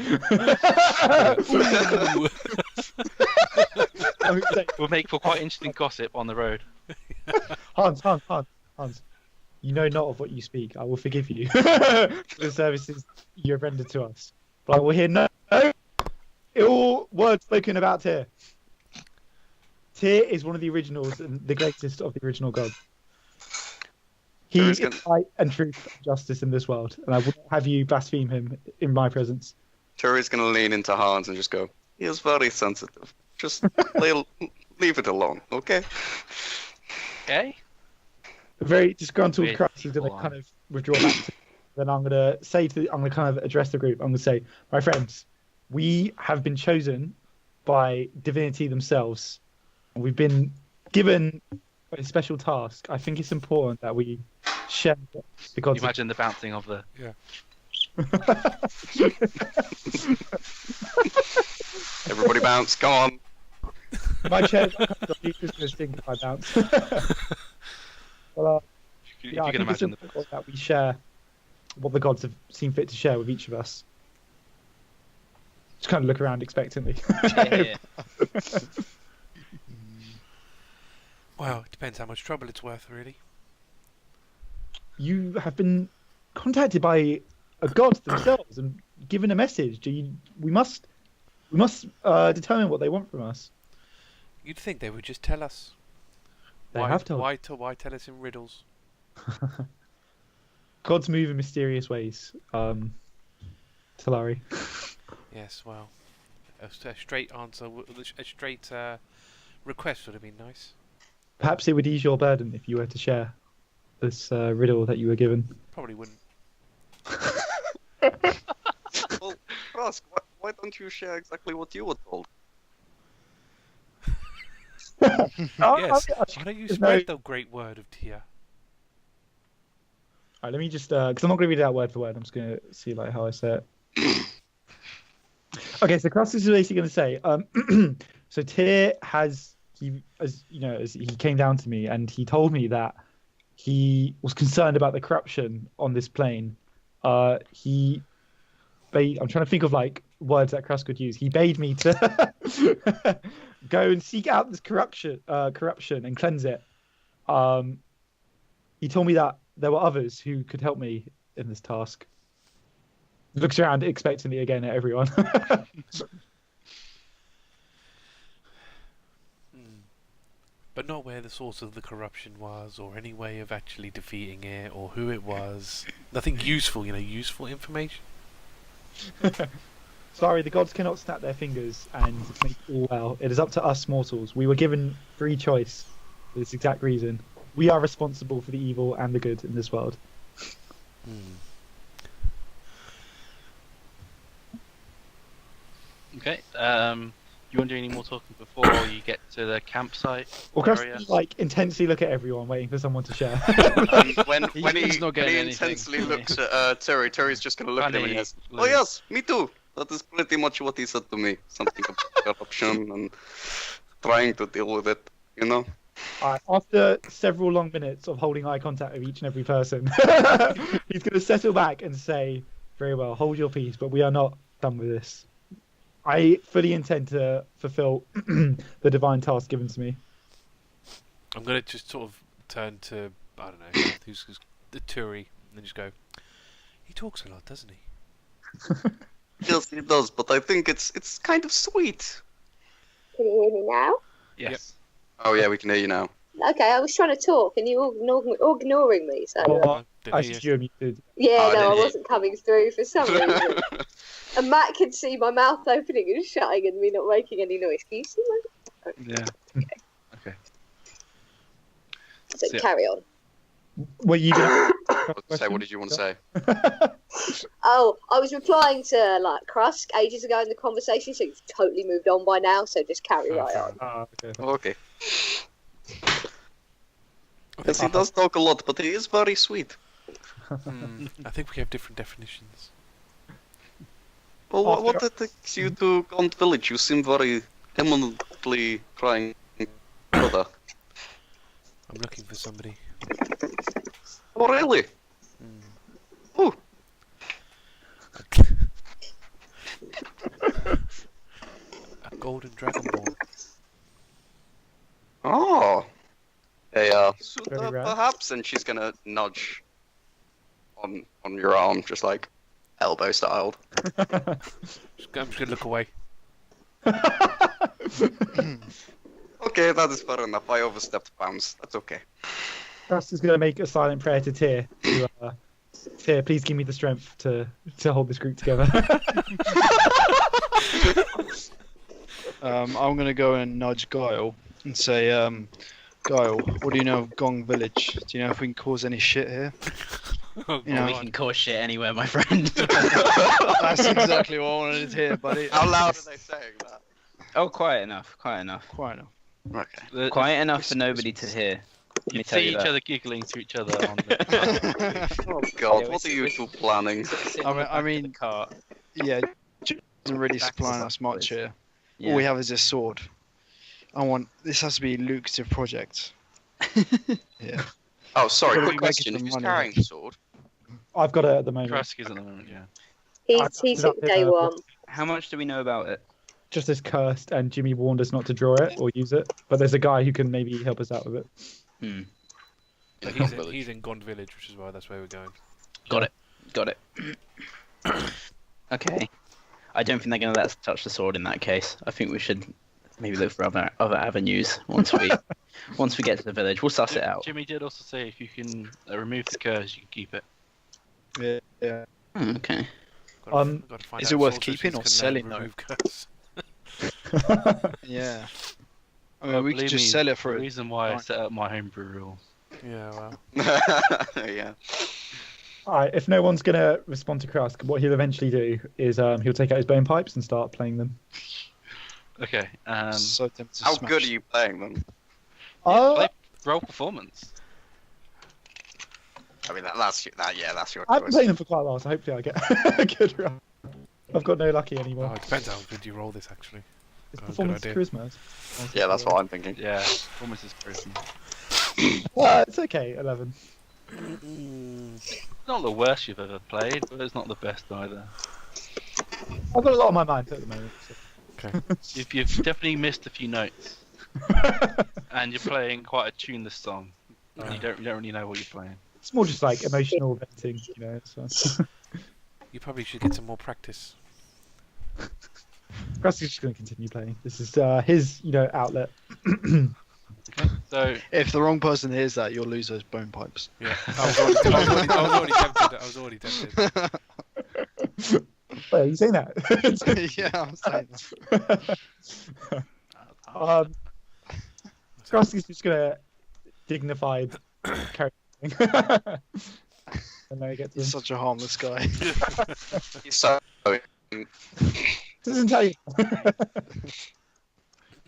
Will make for quite interesting gossip on the road. Hans. You know not of what you speak. I will forgive you for the services you have rendered to us. But I will hear no ill word spoken about Tyr. Tyr is one of the originals and the greatest of the original gods. He Tyr is is gonna- light and truth and justice in this world, and I will not have you blaspheme him in my presence. Turi's gonna lean into Hans and just go, he is very sensitive. Just leave it alone, okay? Okay. A very disgruntled Weird Krusk is going to people, kind of withdraw back. Then I'm going to kind of address the group. I'm going to say, my friends, we have been chosen by divinity themselves. And we've been given a special task. I think it's important that we share the gods. You imagine the bouncing of the. Everybody bounce, come on. My chair's not coming off. He's just going to sing if I bounce. Well, You yeah, I can think it's imagine the. important that we share what the gods have seen fit to share with each of us. Just kind of look around expectantly. Yeah. Well, it depends how much trouble it's worth, really. You have been contacted by a god themselves and given a message. We must determine what they want from us. You'd think they would just tell us. They have told. Why tell us in riddles? Gods move in mysterious ways. Talari. Yes, well, a straight answer, a straight request would have been nice. Perhaps it would ease your burden if you were to share this riddle that you were given. Probably wouldn't. Well, Krusk, why don't you share exactly what you were told? Yes. Why don't you spread the great word of Tia? Alright, let me just because I'm not going to read it out word for word. I'm just going to see like how I say it. Okay, so Krusk is basically going to say, so Tyr as he came down to me and he told me that he was concerned about the corruption on this plane. I'm trying to think of like words that Krusk could use. He bade me to go and seek out this corruption and cleanse it. He told me that there were others who could help me in this task. Looks around expectantly again at everyone. But not where the source of the corruption was, or any way of actually defeating it, or who it was. Nothing useful, useful information. Sorry, the gods cannot snap their fingers and make all well. It is up to us mortals. We were given free choice for this exact reason. We are responsible for the evil and the good in this world. Okay. You want to do any more talking before you get to the campsite Well, area? Krusk intensely look at everyone, waiting for someone to share. When He's not getting he anything. intensely looks at Turi, Turi's just gonna look at him and he goes, oh yes, me too. That is pretty much what he said to me. Something about corruption and trying to deal with it, After several long minutes of holding eye contact with each and every person, he's going to settle back and say, very well, hold your peace, but we are not done with this. I fully intend to fulfill the divine task given to me. I'm going to just sort of turn to, I don't know, who's the Turi, and then just go, he talks a lot, doesn't he? Yes, he does, but I think it's kind of sweet. Can you hear me now? Yes. Oh yeah, we can hear you now. Okay, I was trying to talk and you all ignoring me. So Well, Didn't I hear you. assume you did. yeah, Oh, no, I did you? wasn't coming through for some reason. And Matt can see my mouth opening and shutting and me not making any noise. Can you see my? Yeah. Okay. So Yeah. carry on. Were you going Say, what did you want to say? Oh, I was replying to like Krusk ages ago in the conversation, so you've totally moved on by now. So just carry right on. Okay. Okay. Yes, he does talk a lot, but he is very sweet. I think we have different definitions. Well, what takes you to Gaunt Village? You seem very eminently crying brother. I'm looking for somebody. Oh, really? Who? A golden dragonborn. Oh. Hey, Very rare. perhaps, and she's gonna nudge on your arm, just like elbow styled. I'm just going to look away. Okay, that is fair enough. I overstepped bounds. That's okay. Krusk is going to make a silent prayer to Tyr. Tyr, please give me the strength to hold this group together. I'm going to go and nudge Guile and say, Guile, what do you know of Gong Village? Do you know if we can cause any shit here? Oh, You know, We God. can cause shit anywhere, my friend. That's exactly what I wanted to hear, buddy. How loud are they saying that? Oh, quiet enough. Quiet enough. Quite enough. Okay. Quiet enough for nobody to hear. Let me You tell see you each that. other giggling to each other on the... Oh god, Yeah, what are we- you two planning? Sit I in the mean- back I of the mean- cart. Yeah, isn't really Back supplying to us much the- here. Yeah. All we have is this sword. This has to be a lucrative project. Yeah. Oh, sorry, Gotta quick be question. making Who's some money. carrying the sword? I've got it at the moment. Krusk is at the moment, yeah. He took day one. How much do we know about it? Just as cursed, and Jimmy warned us not to draw it or use it. But there's a guy who can maybe help us out with it. Hmm. So he's in Gond Village, which is why that's where we're going. Got it. Okay. I don't think they're going to let us touch the sword in that case. I think we should maybe look for other avenues once we get to the village. We'll suss it out. Jimmy did also say if you can remove the curse, you can keep it. Yeah. Okay. Gotta find is out it worth sorcerers keeping or can selling, though? remove curse. Yeah. I mean, Well, we could believe just me, sell it the for reason why I Right. set up my homebrew rule. Yeah, well. Yeah. Alright, if no one's going to respond to Krusk, what he'll eventually do is he'll take out his bone pipes and start playing them. Okay. so tempted to How smash. good are you playing them? Play role performance. I mean, that's your I've been choice. playing them for quite a while, so hopefully I get a good run. I've got no lucky anymore. Oh, it depends how good you roll this, actually. It's good performance idea. charisma. Yeah, that's what I'm thinking. Yeah, performance is charisma. It's okay, 11. Not the worst you've ever played, but it's not the best either. I've got a lot on my mind at the moment. So. You've definitely missed a few notes, and you're playing quite a tuneless song. You don't really know what you're playing. It's more just like emotional venting, you know. It's fun. You probably should get some more practice. Krusk is just going to continue playing. This is his, outlet. Okay, so If the wrong person hears that, you'll lose those bone pipes. Yeah, I was already tempted. Wait, are you saying that? Yeah, I'm saying that. Krusk is just going to dignified carry on. And then he gets He's him. such a harmless guy. He's so. Doesn't tell you.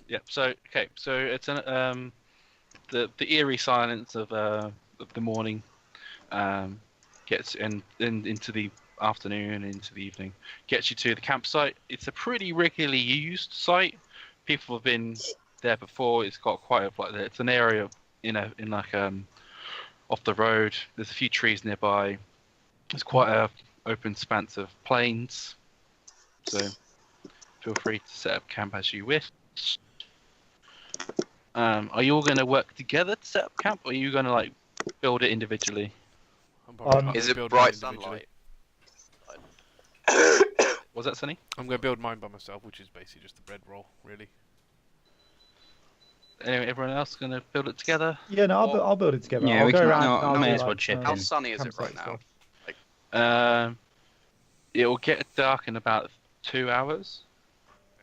yeah, so it's an the eerie silence of the morning gets into the afternoon, into the evening, gets you to the campsite. It's a pretty regularly used site. People have been there before. It's got quite it's an area off the road. There's a few trees nearby. It's quite a open expanse of plains. So feel free to set up camp as you wish. Are you all going to work together to set up camp, or are you going to build it individually? Is it bright sunlight? Was that Sunny? I'm going to build mine by myself, which is basically just the bread roll, really. Anyway, everyone else going to build it together? Yeah, no, I'll build it together. Yeah, I'll we go can- around. no, and I'll may do, as well chip How in. sunny is it campsite right now? stuff. It will get dark in about 2 hours.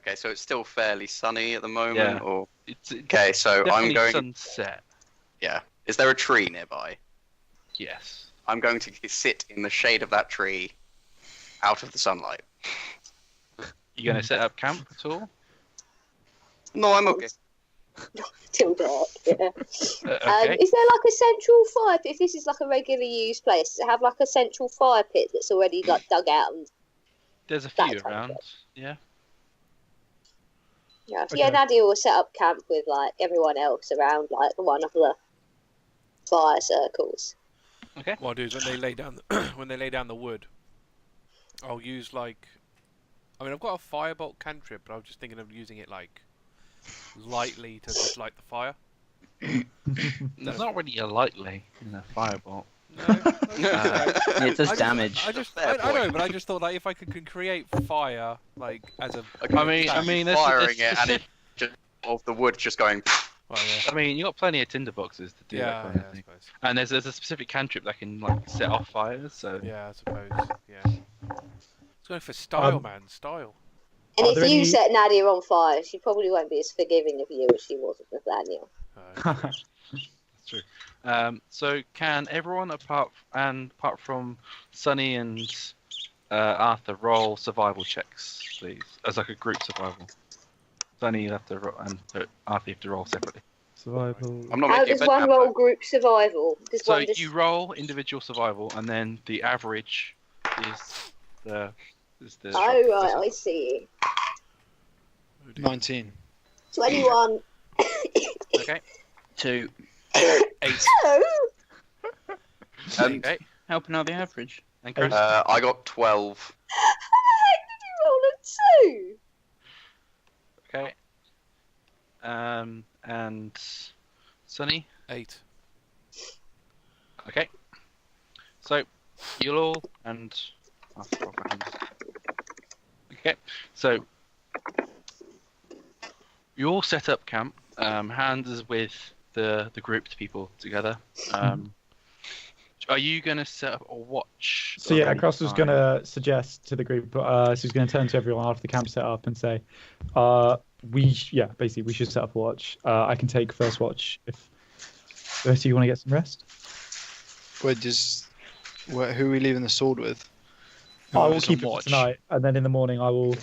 Okay, so it's still fairly sunny at the moment, Yeah. or It's okay. So definitely I'm going. sunset. Yeah. Is there a tree nearby? Yes. I'm going to sit in the shade of that tree, out of the sunlight. You going to set up camp at all? No, I'm okay. Till dark, yeah. Okay. Is there a central fire pit? If this is a regularly used place, does it have a central fire pit that's already dug out? And There's a that few type of around. thing. Yeah. yeah, Okay. Nadia will set up camp with everyone else around one of the fire circles. Okay. What I'll do is when they lay down when they lay down the wood, I'll use I've got a firebolt cantrip, but I was just thinking of using it lightly to just light the fire. There's not really a lightly in a firebolt. No. It does damage. I know, but I just thought like if I could create fire like as a. I mean, there's firing it and it just of the wood just going. Well, yeah. I mean, you got plenty of tinderboxes to do that kind of I thing. suppose. And there's a specific cantrip that can like set off fires. So Yeah, I suppose. Yeah. It's going for style, man. Style. And Are if there you any- set Nadia on fire, she probably won't be as forgiving of you as she was with Daniel. that's true. So can everyone apart from Sunny and Arthur roll survival checks, please, as like a group survival? Sunny, you have to roll, and Arthur, you have to roll separately. Survival. I'm not How making does a one bed roll camp, group survival? Does So one just... you roll individual survival, and then the average is the. Oh, right, I see. 19. 21. Okay. 2. 8. Oh! Okay. Helping out the average. And Chris. I got 12. Did you roll a 2? Okay. And Sunny. 8. Okay. So you'll all and after all hands. Okay. So you all set up camp. Hands is with the grouped people together. Are you going to set up a watch? So yeah, of any Krusk was kind? going to suggest to the group, so he's going to turn to everyone after the camp set up and say, basically we should set up a watch. I can take first watch if the rest of you want to get some rest. Who are we leaving the sword with? I will Whoever's on keep it for watch. tonight, and then in the morning I will.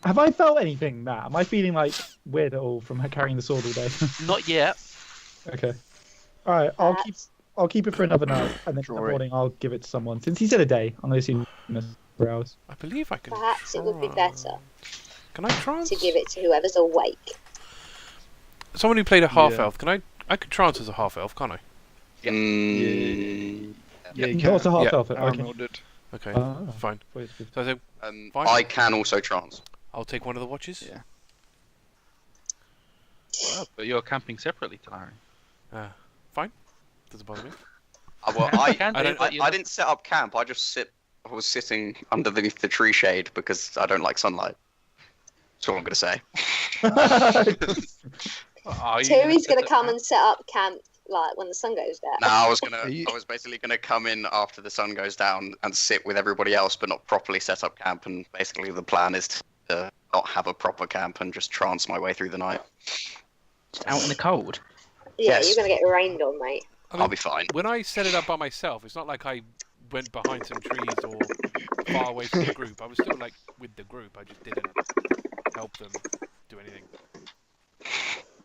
Have I felt anything, Matt? Am I feeling like weird at all from carrying the sword all day? Not yet. Okay. All right, I'll keep it for another night, and then in the Draw it. morning I'll give it to someone. Since he said a day, I'm going to assume 4 hours. I believe I can. Perhaps it would be better Can I trance? to give it to whoever's awake. Someone who played a half Yeah. elf. I could trance as a half elf, can't I? Mm, Yeah, you Oh, can. it's a half Yeah. elf. Okay. Aramil did. Okay, Ah. fine. Wait, wait. So Fine. I can also trance. I'll take one of the watches. Yeah. Oh, but you're camping separately, Talari. Fine. Doesn't bother me. I Can do, but you I didn't set up camp. I was sitting underneath the tree shade because I don't like sunlight. That's all I'm gonna say. Terry's going to come and set up camp like when the sun goes down. No, I was you- basically gonna come in after the sun goes down and sit with everybody else, but not properly set up camp. And basically, the plan is to not have a proper camp and just trance my way through the night. Just out in the cold. Yeah, Yes. you're going to get rained on, mate. I'll be fine. When I set it up by myself, it's not like I went behind some trees or far away from the group. I was still like with the group. I just didn't help them do anything.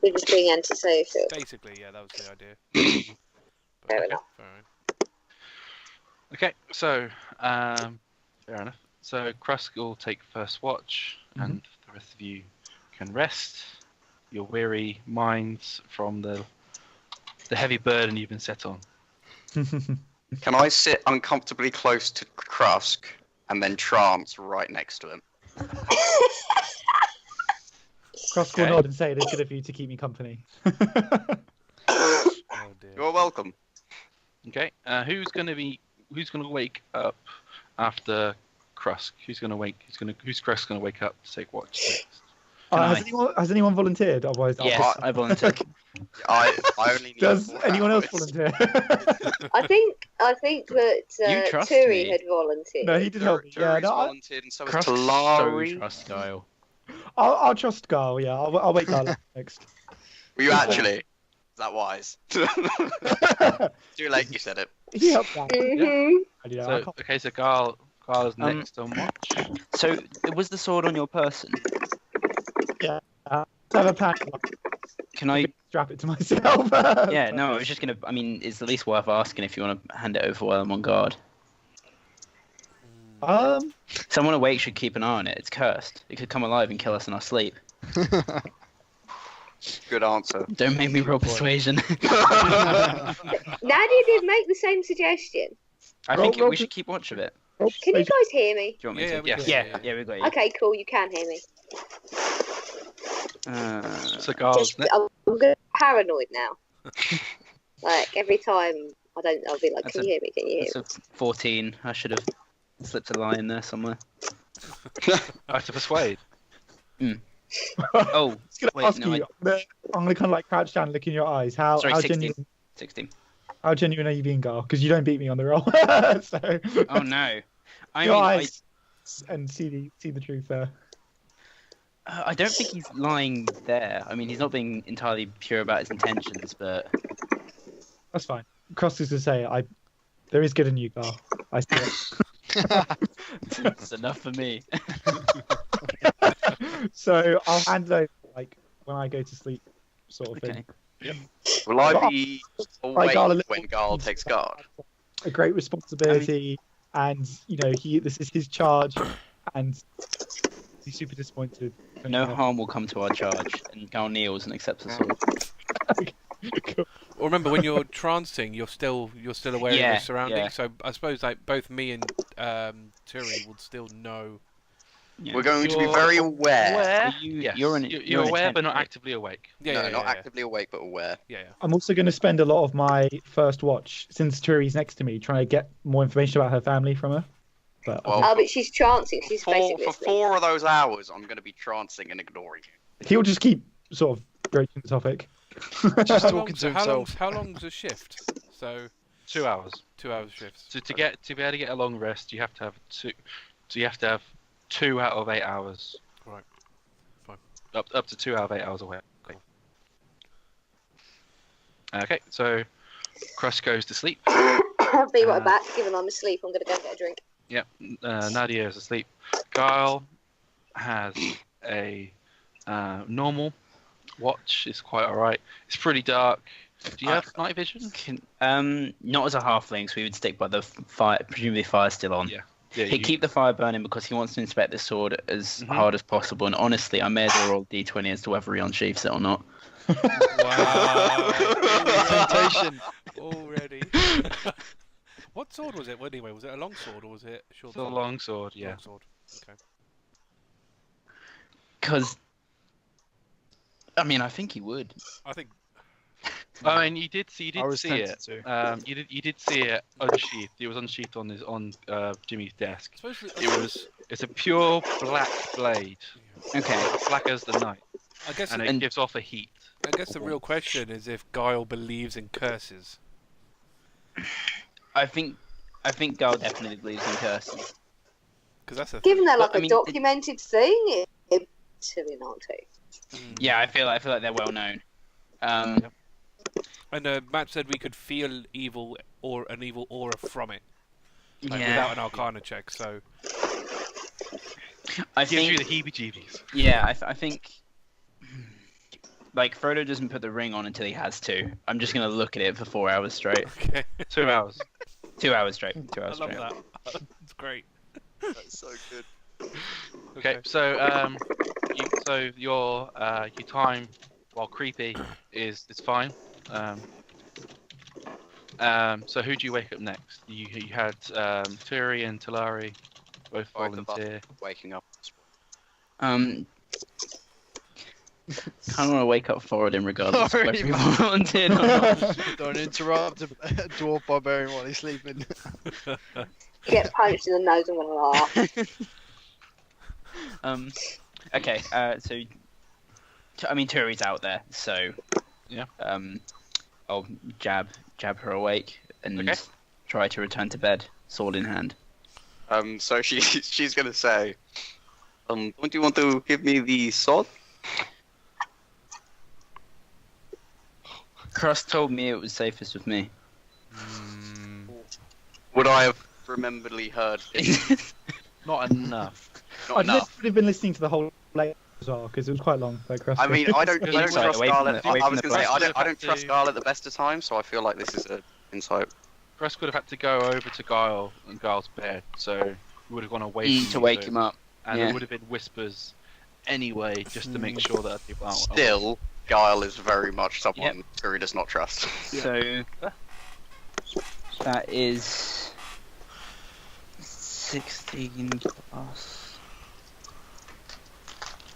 We're just being antisocial. Basically, yeah, that was the idea. But, Fair okay, enough. fair enough. Okay, so fair enough. So Krusk will take first watch, and the rest of you can rest your weary minds from the heavy burden you've been set on. Can I sit uncomfortably close to Krusk and then trance right next to him? Krusk will nod and say, "It's good of you to keep me company." Oh dear. You're welcome. Okay, who's gonna wake up after Krusk? Who's Krusk gonna wake up to take watch next? Has anyone volunteered? Otherwise, I'll Yes, pick- I volunteered. I only need Does 4 anyone else hours. volunteer? I think that You trust Turi me. had volunteered. No, he did help me. Yeah, Jury's no, volunteered and so is Krusk's so Talari. trust Guile. I'll trust Guile. Yeah, I'll wake Guile up next. Were you actually? Is that wise? Too late, you said it. He helped out. Mm-hmm. Yeah, I So, can't- okay, so Guile is next on watch. So, was the sword on your person? I have a plan. Can I? Strap it to myself? Yeah, no, I was just gonna. I mean, it's at least worth asking if you want to hand it over while I'm on guard. Someone awake should keep an eye on it. It's cursed. It could come alive and kill us in our sleep. Good answer. Don't make me roll persuasion. Nadia did make the same suggestion. I think we should keep watch of it. Can you guys hear me? Do you want me Yeah, to? we Yes. do, Yeah, we got you. Okay, cool. You can hear me. So Guile's I'm paranoid now. Like every time I'll be like, That's can you hear me? Can you hear me? That's a 14. I should have slipped a line in there somewhere. I have to persuade. Oh, I was gonna wait, ask no, you. I'm gonna kind of like crouch down, and look in your eyes. How Sorry, how 16. genuine? 16. How genuine are you being, Guile? Because you don't beat me on the roll. So. Oh no. I Your mean, eyes and see the truth there. I don't think he's lying there. I mean, he's not being entirely pure about his intentions, but That's fine. Krusk is to say, there is good in you, Guile. I see it. it's enough for me. So I'll hand it over like when I go to sleep, sort of thing. Okay. Will I be awake Guile, when Guile takes guard? A great responsibility, and this is his charge, and he's super disappointed. No harm will come to our charge, and Guile kneels and accepts the sword. Well, remember, when you're trancing, you're still aware of Yeah, your surroundings. yeah. So I suppose like both me and Turi would still know. Yeah. We're going to be You're very aware. Yes. You're You're aware, but not actively awake. Yeah, No, yeah, not yeah, actively awake, but aware. yeah. I'm also going to spend a lot of my first watch, since Turi's next to me, trying to get more information about her family from her. But Well, Oh, but she's trancing. She's basically For asleep. 4 of those hours, I'm going to be trancing and ignoring you. he'll just keep sort of broaching the topic. Just How talking to how himself. how long's a shift? So 2 hours. 2 hours shifts. So to be able to get a long rest, you have to have two. So you have to have 2 out of 8 hours. Right. Fine. Up to 2 out of 8 hours away. Okay, so Krusk goes to sleep. I'll be right back. Given I'm asleep, I'm gonna go get a drink. Yep, Nadia is asleep. Guile has a normal watch. It's quite alright. It's pretty dark. Do you have night vision? Not as a halfling, so we would stick by the fire. Presumably, fire's still on. Yeah. He'd keep the fire burning because he wants to inspect the sword as hard as possible. And honestly, I may as well roll D20 as to whether he unsheaths it or not. Wow. Temptation. Already. What sword was it? Well, anyway, was it a long sword or was it a short The sword? long sword, yeah. Long sword. Okay. Because, I mean, I think he would. I think. I mean, you did see I was it. tempted to. You did see it unsheathed. It was unsheathed on Jimmy's desk. It's a pure black blade, Okay. black as the night, I guess. and it gives off a heat. I guess the real question is if Guile believes in curses. I think Guile definitely believes in curses. Because that's a. Given they're like But, I a mean, documented thing, it's silly not to. Yeah, I feel like they're well known. And Matt said we could feel evil or an evil aura from it, like, Yeah. without an Arcana check. So I Gives you think. the heebie-jeebies. Yeah, I think. Like, Frodo doesn't put the ring on until he has to. I'm just gonna look at it for 4 hours straight. okay, 2 hours. 2 hours straight. 2 I hours love straight. that. It's great. That's so good. Okay, so your time while creepy is fine. So who do you wake up next? You had Turi and Talari both Both of us volunteer. waking up. Kind of want to wake up Thoradin regardless of whether he Sorry, volunteered or not. Don't interrupt a dwarf barbarian while he's sleeping. Get punched in the nose, I'm gonna laugh. Okay, so I mean Turi's out there, so Yeah. I'll jab her awake and Okay. try to return to bed, sword in hand. So she's gonna say, don't you want to give me the sword? Krusk told me it was safest with me. Would I have rememberedly heard it? Not enough. Not I'd enough. have been listening to the whole play as well because it was quite long. Like Krusk. I mean, I don't Insight trust away from Scarlet. the- away I from was the gonna say first. I don't trust Scarlet at the best of times, so I feel like this is an insight. Krusk would have had to go over to Guile and Guile's bed, so we would have gone away from To you, wake so- him up. and yeah. there would have been whispers anyway, just to make sure that other people aren't. Still, Guile is very much someone Turi does not trust. So that is 16 plus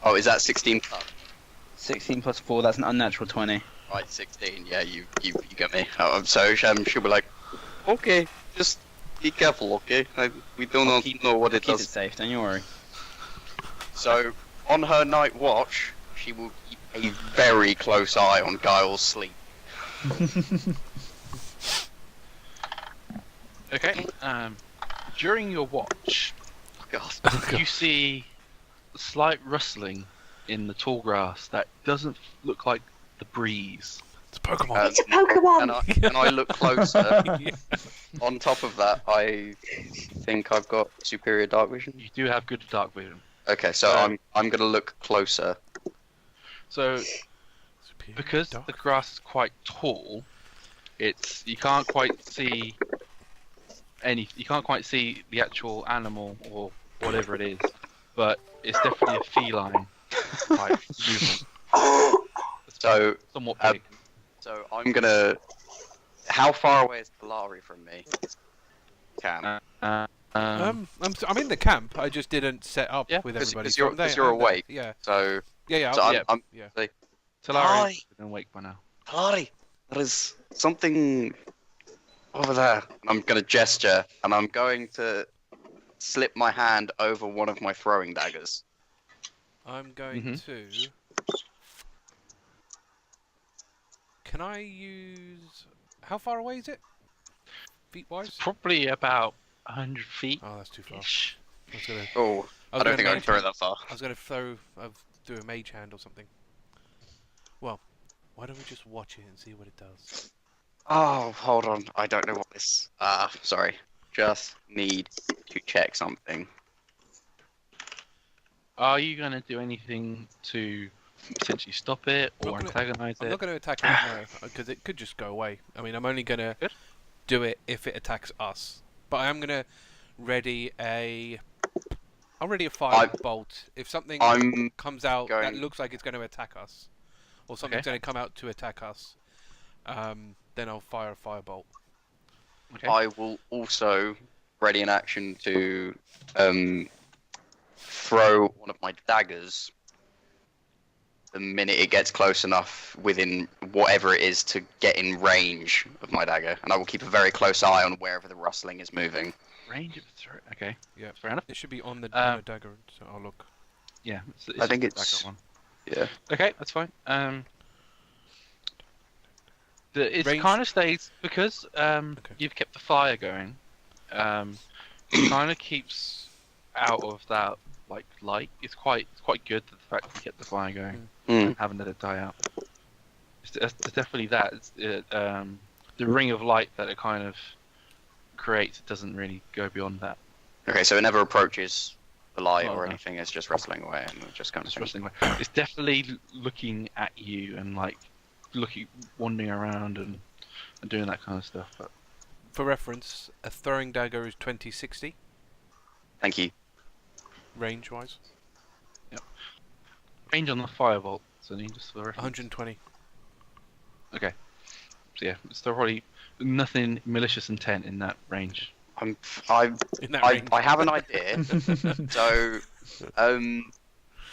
Oh, is that 16 plus? 16 plus 4. That's an unnatural 20. Right, 16. Yeah, you get me. So she'll be like, okay, just be careful, okay? We do not know what it Keep does. it safe, don't you worry. So on her night watch, she will keep a very close eye on Guile's sleep. Okay. During your watch, God. you see slight rustling in the tall grass that doesn't look like the breeze. It's a Pokemon. It's a Pokemon! And I look closer. On top of that, I think I've got superior dark vision. You do have good dark vision. Okay, so I'm gonna look closer. So, because the grass is quite tall, you can't quite see you can't quite see the actual animal or whatever it is, but it's definitely a feline type movement. So Somewhat big. So I'm gonna. How far away is Talari from me? Cam. I'm in the camp. I just didn't set up Yeah, with 'cause- everybody. 'cause you're- So I'm there, 'cause you're I'm there. awake. Yeah. So Yeah. So I'm yeah. like, Talari is awake by now. Talari, there is something over there. And I'm gonna gesture, and I'm going to slip my hand over one of my throwing daggers. I'm going to. Can I use? How far away is it? Feet wise? Probably about 100 feet. Oh, that's too far. Ish. I was gonna. Oh, I don't think I can throw it that far. I was gonna do a mage hand or something. Well, why don't we just watch it and see what it does? Oh, hold on. I don't know what this. Sorry. Just need to check something. Are you going to do anything to potentially stop it or I'm antagonize I'm it? not going to attack it now because it could just go away. I mean, I'm only going to do it if it attacks us. But I am going to ready a fire bolt. If something comes out that looks like it's going to attack us, or something's going to come out to attack us, then I'll fire a firebolt. Okay. I will also ready an action to throw one of my daggers the minute it gets close enough within whatever it is to get in range of my dagger, and I will keep a very close eye on wherever the rustling is moving. Range of throw. Okay. Yeah, fair enough. It should be on the dagger, so I'll look. Yeah, I think just it's- the dagger one. Yeah. Okay, that's fine. It Range- kind of stays because you've kept the fire going. It kind of keeps out of that light. It's quite good that the fact that you kept the fire going and haven't let it die out. It's definitely that. It's, the ring of light that it kind of creates. It doesn't really go beyond that. Okay, so it never approaches the light Oh, or no. anything. It's just rustling away and it just kind of. Just wrestling away. It's definitely looking at you and wandering around and doing that kind of stuff. But For reference, a throwing dagger is 2060 Thank you. range wise. range on the firebolt. So need just for reference. 120. Okay. So yeah, it's probably nothing malicious intent in that range. In that range. I have an idea. So,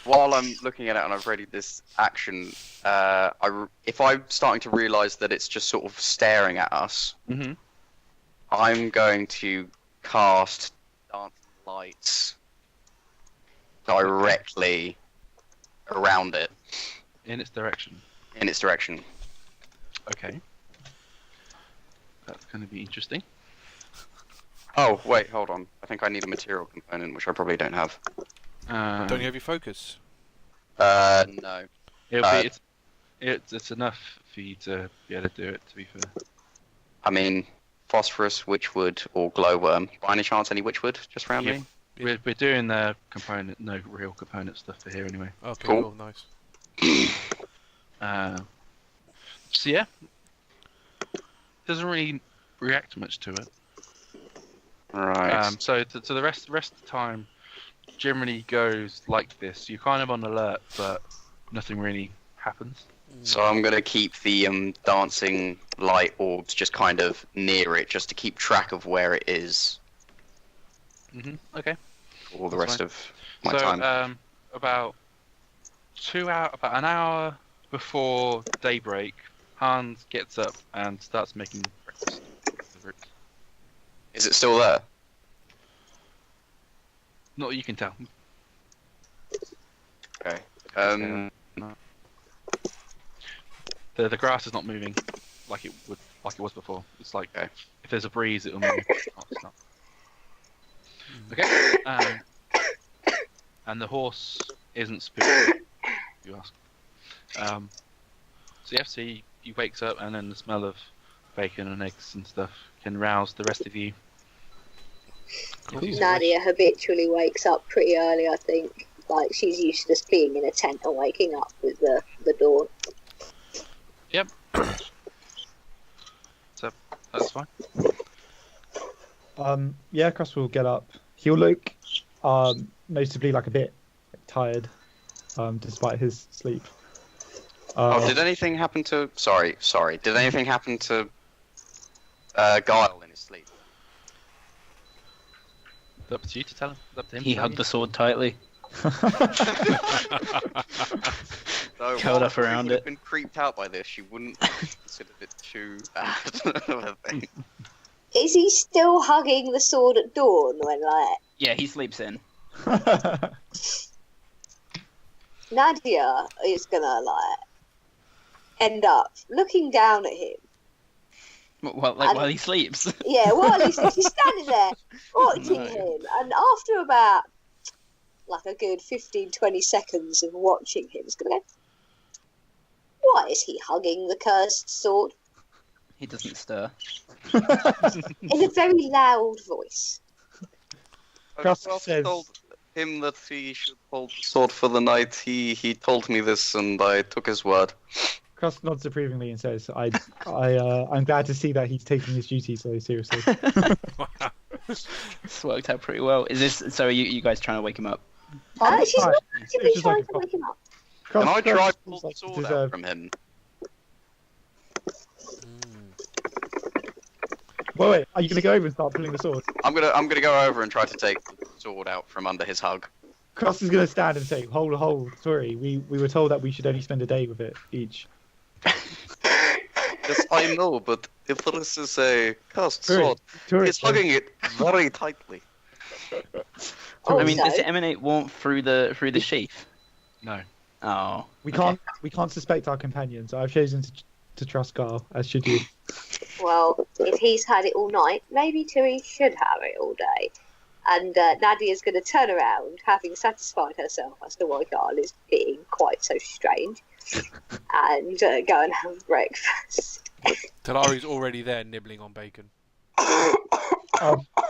while I'm looking at it and I've readied this action, if I'm starting to realise that it's just sort of staring at us, Mm-hmm. I'm going to cast dancing lights directly around it In its direction. in its direction. Okay. That's going to be interesting. Oh wait, hold on. I think I need a material component, which I probably don't have. Don't you have your focus? No. It's enough for you to be able to do it. To be fair. I mean, phosphorus, witchwood, or glowworm. By any chance, any witchwood just around Yeah. me? We're doing the no real component stuff for here anyway. Okay, Cool. cool, nice. So yeah, doesn't really react much to it. Right. So to the rest of the time, generally goes like this. You're kind of on alert, but nothing really happens. So I'm gonna keep the dancing light orbs just kind of near it, just to keep track of where it is Okay. all the That's rest fine. of my So time. about an hour before daybreak, Hans gets up and starts making breakfast. Is it still there? Not that you can tell. Okay. The grass is not moving like it was before. It's like if there's a breeze, it'll move. Oh, it's not. Okay. And the horse isn't spooked. You ask. So he wakes up, and then the smell of bacon and eggs and stuff can rouse the rest of you. Cool. Nadia habitually wakes up pretty early, I think. Like, she's used to just being in a tent and waking up with the dawn. Yep. So that's fine. Yeah, Krusk will get up. He'll look noticeably like a bit tired, despite his sleep. Did anything happen to... Sorry. Did anything happen to Guile in his sleep? It's up to you to tell him. It's up to him. He hugged the sword tightly. No, Curled up around would have it. been creeped out by this. You wouldn't consider it too bad of a thing. Is he still hugging the sword at dawn when, like... Yeah, he sleeps in. Nadia is gonna, like, end up looking down at him. Well, while he sleeps. Yeah, well, she's standing there watching him, and after about like a good 15-20 seconds of watching him, it's gonna go, why is he hugging the cursed sword? He doesn't stir. In a very loud voice. Krusk says... told him that he should hold the sword for the night. He told me this, and I took his word. Krusk nods approvingly and says, I'm glad to see that he's taking his duty so seriously. This worked out pretty well. Is this... So are you guys trying to wake him up? She's not actively It's just trying like to a wake him up. Can I try to pull seems the like sword to out deserve- from him? Wait, are you going to go over and start pulling the sword? I'm gonna go over and try to take the sword out from under his hug. Krusk is going to stand and say, hold, sorry, we were told that we should only spend a day with it each. Yes, I know, but if this is a cursed sword, he's Tourist, hugging it very tightly. Oh, I mean, so? does it emanate warmth through the sheath? No. Oh. we can't suspect our companions. I've chosen to trust Guile, as should you. Well, if he's had it all night, maybe Turi should have it all day. And Nadia's going to turn around, having satisfied herself as to why Guile is being quite so strange, and go and have breakfast. Talari's already there nibbling on bacon.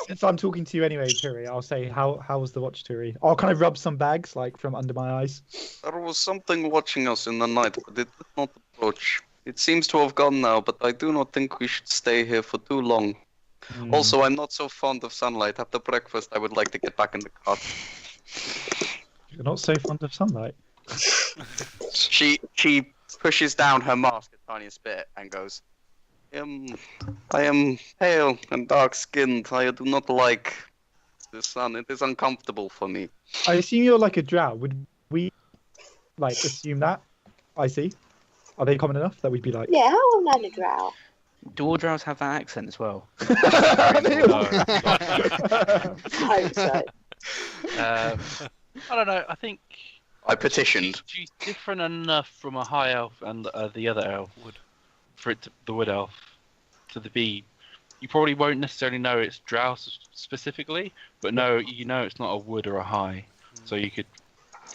Since I'm talking to you anyway, Turi, I'll say, how was the watch, Turi? I'll kind of rub some bags, like, from under my eyes. There was something watching us in the night, but it did not approach. It seems to have gone now, but I do not think we should stay here for too long. Also, I'm not so fond of sunlight. After breakfast, I would like to get back in the cart. You're not so fond of sunlight. She pushes down her mask a tiniest bit and goes, I am pale and dark-skinned. I do not like the sun. It is uncomfortable for me. I assume you're like a drow. Would we, like, assume that? I see. Are they common enough that we'd be like... Yeah, how will Nana drow? Do all drows have that accent as well? I hope so. I don't know. I think I petitioned. she's different enough from a high elf and the other elf for it the wood elf to the bee. You probably won't necessarily know it's drow specifically, but you know it's not a wood or a high. So you could,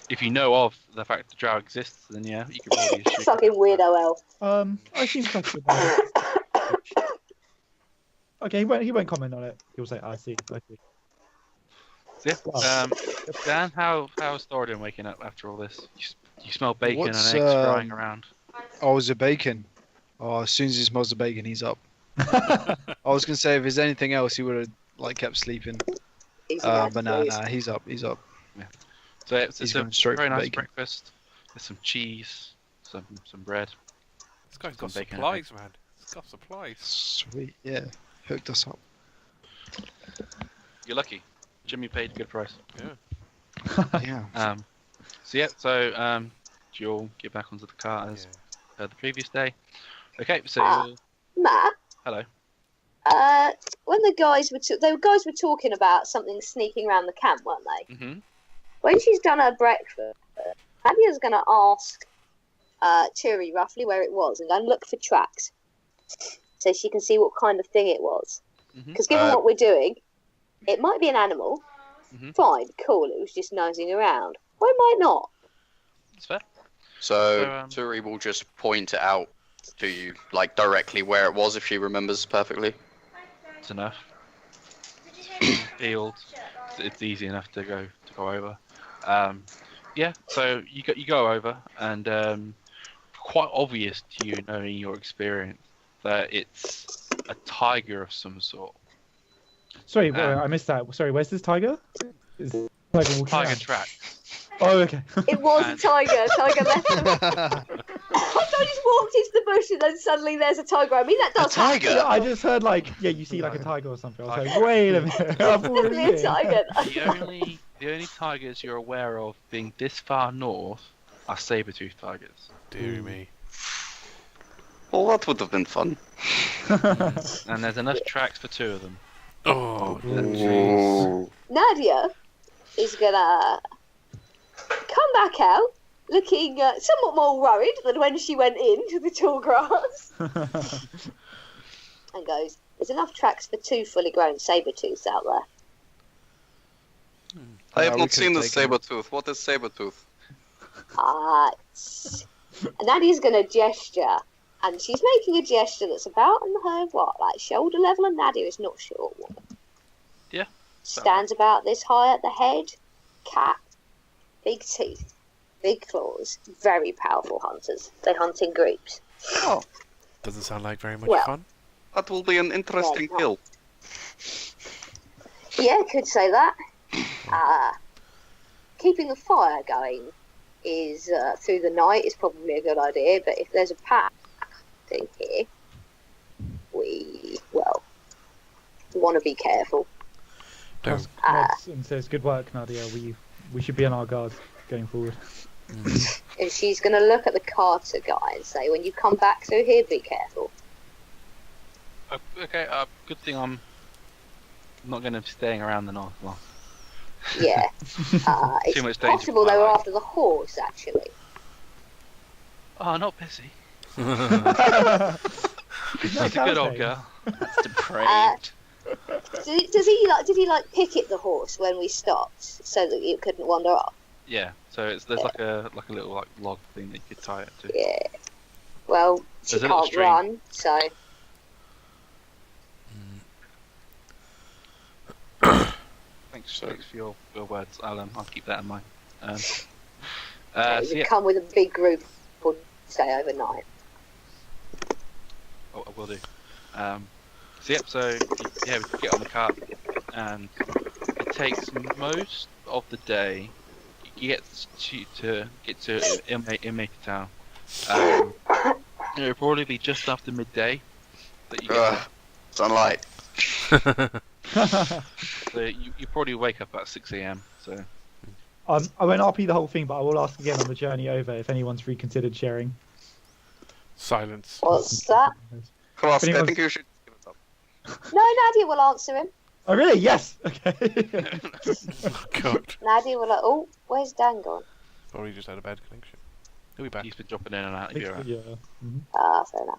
if you know of the fact that drow exists, then yeah, you could probably assume. Fucking weirdo elf. I seem comfortable about it. Okay, he won't comment on it. He'll say, I see. So yeah. Dan, how's Thoradin waking up after all this? You smell bacon and eggs frying around. Oh, is it bacon? Oh, as soon as he smells the bacon, he's up. I was gonna say if there's anything else, he would have like kept sleeping. But nah, he's up. He's up. Yeah. So it's He's a going straight very for nice bacon. breakfast. There's some cheese, some bread. This guy's got Bacon and supplies, man. He's got supplies. Sweet, yeah, hooked us up. You're lucky. Jimmy paid a good price. Yeah. So you all get back onto the cart as the previous day. Okay, so Matt. hello. When the guys were talking about something sneaking around the camp, weren't they? Mm-hmm. When she's done her breakfast, Nadia's going to ask Turi roughly where it was and go and look for tracks, so she can see what kind of thing it was. Because given what we're doing, it might be an animal. Fine, cool. It was just nosing around. Or it might not. That's fair. So Turi will just point it out to you, like directly where it was, if she remembers perfectly. It's enough. Field. It's easy enough to go over. Yeah. So you go over, and quite obvious to you, knowing your experience, that it's a tiger of some sort. Sorry, I missed that. Sorry, where's this tiger? Is the tiger walking Tiger around? tracks. Oh, okay. It was a tiger. Tiger left them. I just walked into the bush and then suddenly there's a tiger. I mean, that does happen. Yeah, I just heard you see like a tiger or something. I was like, wait a minute. I've already Definitely a tiger. The only tigers you're aware of being this far north are saber-toothed tigers. Dear me. Well, that would have been fun. And there's enough tracks for 2 of them. Oh, Ooh. Nadia is gonna come back out looking somewhat more worried than when she went into the tall grass, and goes, "There's enough tracks for 2 fully grown saber-tooths out there." I have not seen the saber-tooth. What is saber-tooth? Nadia's gonna gesture, and she's making a gesture that's about in her shoulder level, and Nadia is not sure what. Yeah. Stands about this high at the head, cat, big teeth, big claws, very powerful hunters. They hunt in groups. Oh, doesn't sound like very much Well, fun. that will be an interesting kill. Yeah, could say that. Keeping the fire going is through the night is probably a good idea, but if there's a pack thing here, we want to be careful. Don't. And says, good work, Nadia. We should be on our guard going forward. And she's going to look at the Carter guy and say, when you come back through here, be careful. Okay, good thing I'm not going to be staying around the north long. Yeah. It's much danger possible for my they were life. after the horse, actually. Oh, not busy. She's She's a good old girl. That's depraved. Did he picket the horse when we stopped so that you couldn't wander off? Yeah. So there's like a little log thing that you could tie it to. Yeah. Well, she There's a little can't stream. run, so Thanks for your words. I'll keep that in mind. you So yeah, come with a big group or stay overnight. I will do. So we get on the cart, and it takes most of the day. You get to Immaker Town. It'll probably be just after midday that you get Sunlight. So you probably wake up at 6 a.m. So I won't RP the whole thing, but I will ask again on the journey over if anyone's reconsidered sharing. Silence. What's that? Krusk, I anyone's- think you should give it up. No, Nadia will answer him. Oh, really? Yes. Okay. Oh, God. Nadia will oh, where's Dan gone? Or he just had a bad connection. He'll be back. he's been dropping in and out of your. yeah. Mhm. Fair enough.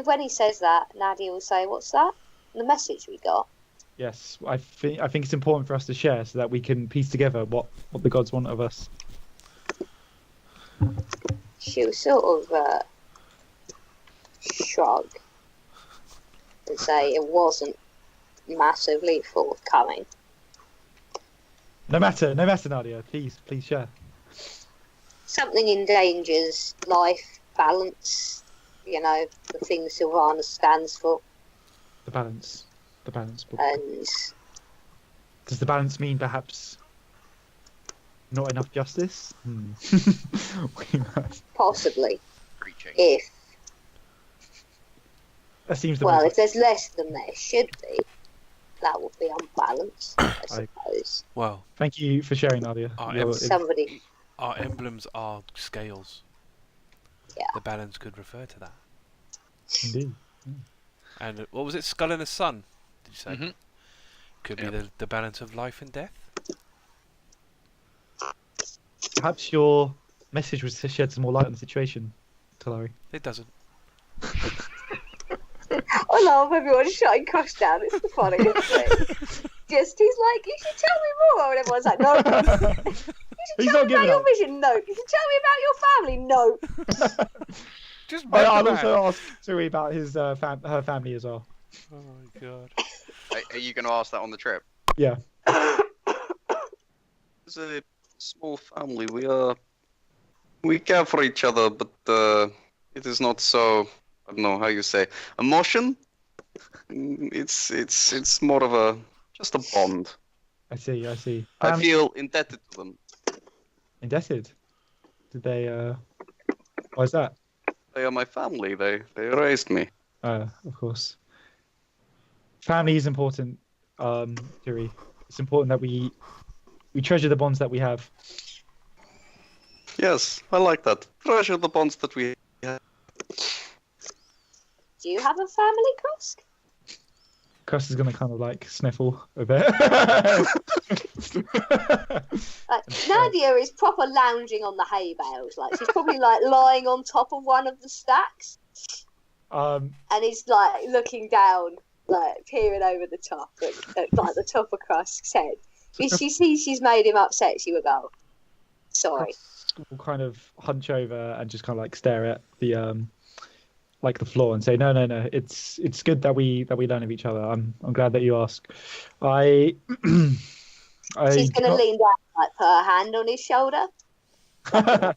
When he says that, Nadia will say, "What's that?" The message we got. Yes, I think it's important for us to share so that we can piece together what the gods want of us. She'll sort of shrug and say it wasn't massively forthcoming. No matter, Nadia. Please share. Something endangers life, balance. You know, the thing Sylvana stands for. The balance. And Does the balance mean perhaps not enough justice? possibly, Preaching. if That seems the well, most. if there's less than there should be, that would be unbalanced, I suppose. Well, Thank you for sharing, Nadia. Oh, You're- Somebody, our emblems are scales. The balance could refer to that. Indeed. And what was it? Skull and a sun, did you say? Mm-hmm. Could be the balance of life and death. Perhaps your message was to shed some more light on the situation, Talari. It doesn't. I love everyone shutting Krusk down. It's the funniest thing. Just, he's like, you should tell me more. And everyone's like, no. You should He's tell not me about giving your up. vision. No. You should tell me about your family. No. Just I'll also ask Turi about his her family as well. Oh my god. Are you going to ask that on the trip? Yeah. It's a small family. We care for each other, but it is not so. I don't know how you say emotion. It's more of just a bond. I see. I feel indebted to them. Indebted? Did they? Why is that? They are my family. They raised me. Of course. Family is important, Turi. It's important that we treasure the bonds that we have. Yes, I like that. Treasure the bonds that we have. Do you have a family, Krusk? Krusk is gonna kind of like sniffle a bit. Nadia is proper lounging on the hay bales. Like she's probably like lying on top of one of the stacks, and he's like looking down, like peering over the top, at like the top of Krusk's head. If she sees she's made him upset, she will go, "Sorry." Krusk will kind of hunch over and just kind of like stare at the like the floor and say, no, it's good that we learn of each other. I'm glad that you ask. She's gonna lean down, like put her hand on his shoulder, with a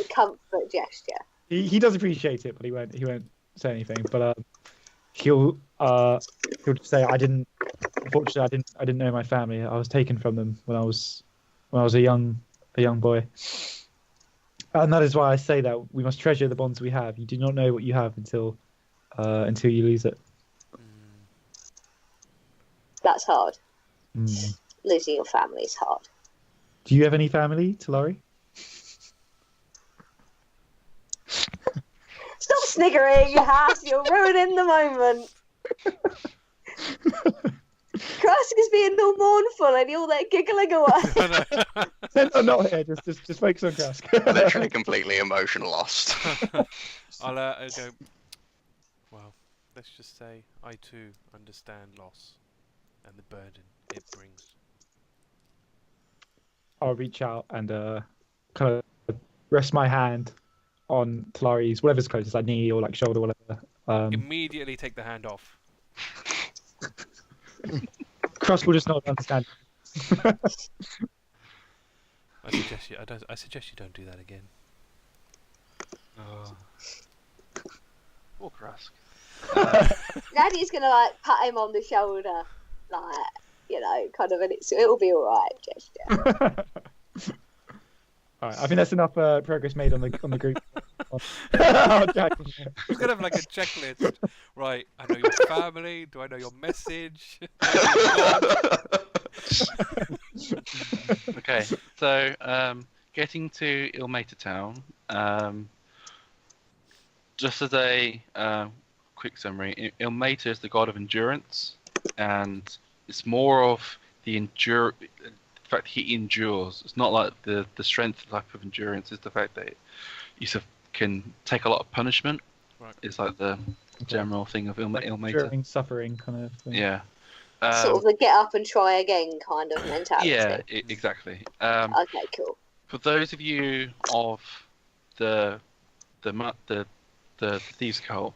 comfort gesture. He does appreciate it, but he won't say anything. But he'll just say, unfortunately, I didn't know my family. I was taken from them when I was a young boy. And that is why I say that we must treasure the bonds we have. You do not know what you have until you lose it. That's hard. Mm. Losing your family is hard. Do you have any family, Talari? Stop sniggering, Haiss. You're ruining the moment. Krusk is being all mournful and you're there giggling away. No, not here. Just focus on Krusk. Literally completely emotion lost. I'll go. Well, let's just say I too understand loss and the burden it brings. I'll reach out and kind of rest my hand on Talari's, whatever's closest, like knee or like shoulder, whatever. Immediately take the hand off. Krusk will just not understand. I suggest you don't do that again. Poor Krusk. Nadia's gonna like pat him on the shoulder, like kind of, and it'll be all right. Gesture. All right, I think that's enough progress made on the group. We're gonna have like a checklist. Right, I know your family. Do I know your message? Okay, so getting to Ilmater Town. Just as a quick summary, Ilmater is the god of endurance, and it's more of the fact he endures. It's not like the strength type of endurance. It's the fact that you sort of can take a lot of punishment. Right. It's like the general thing of Ilmater. Enduring suffering kind of thing. Yeah. Sort of the get up and try again kind of mentality. Yeah, exactly. Okay, cool. For those of you of the thieves cult,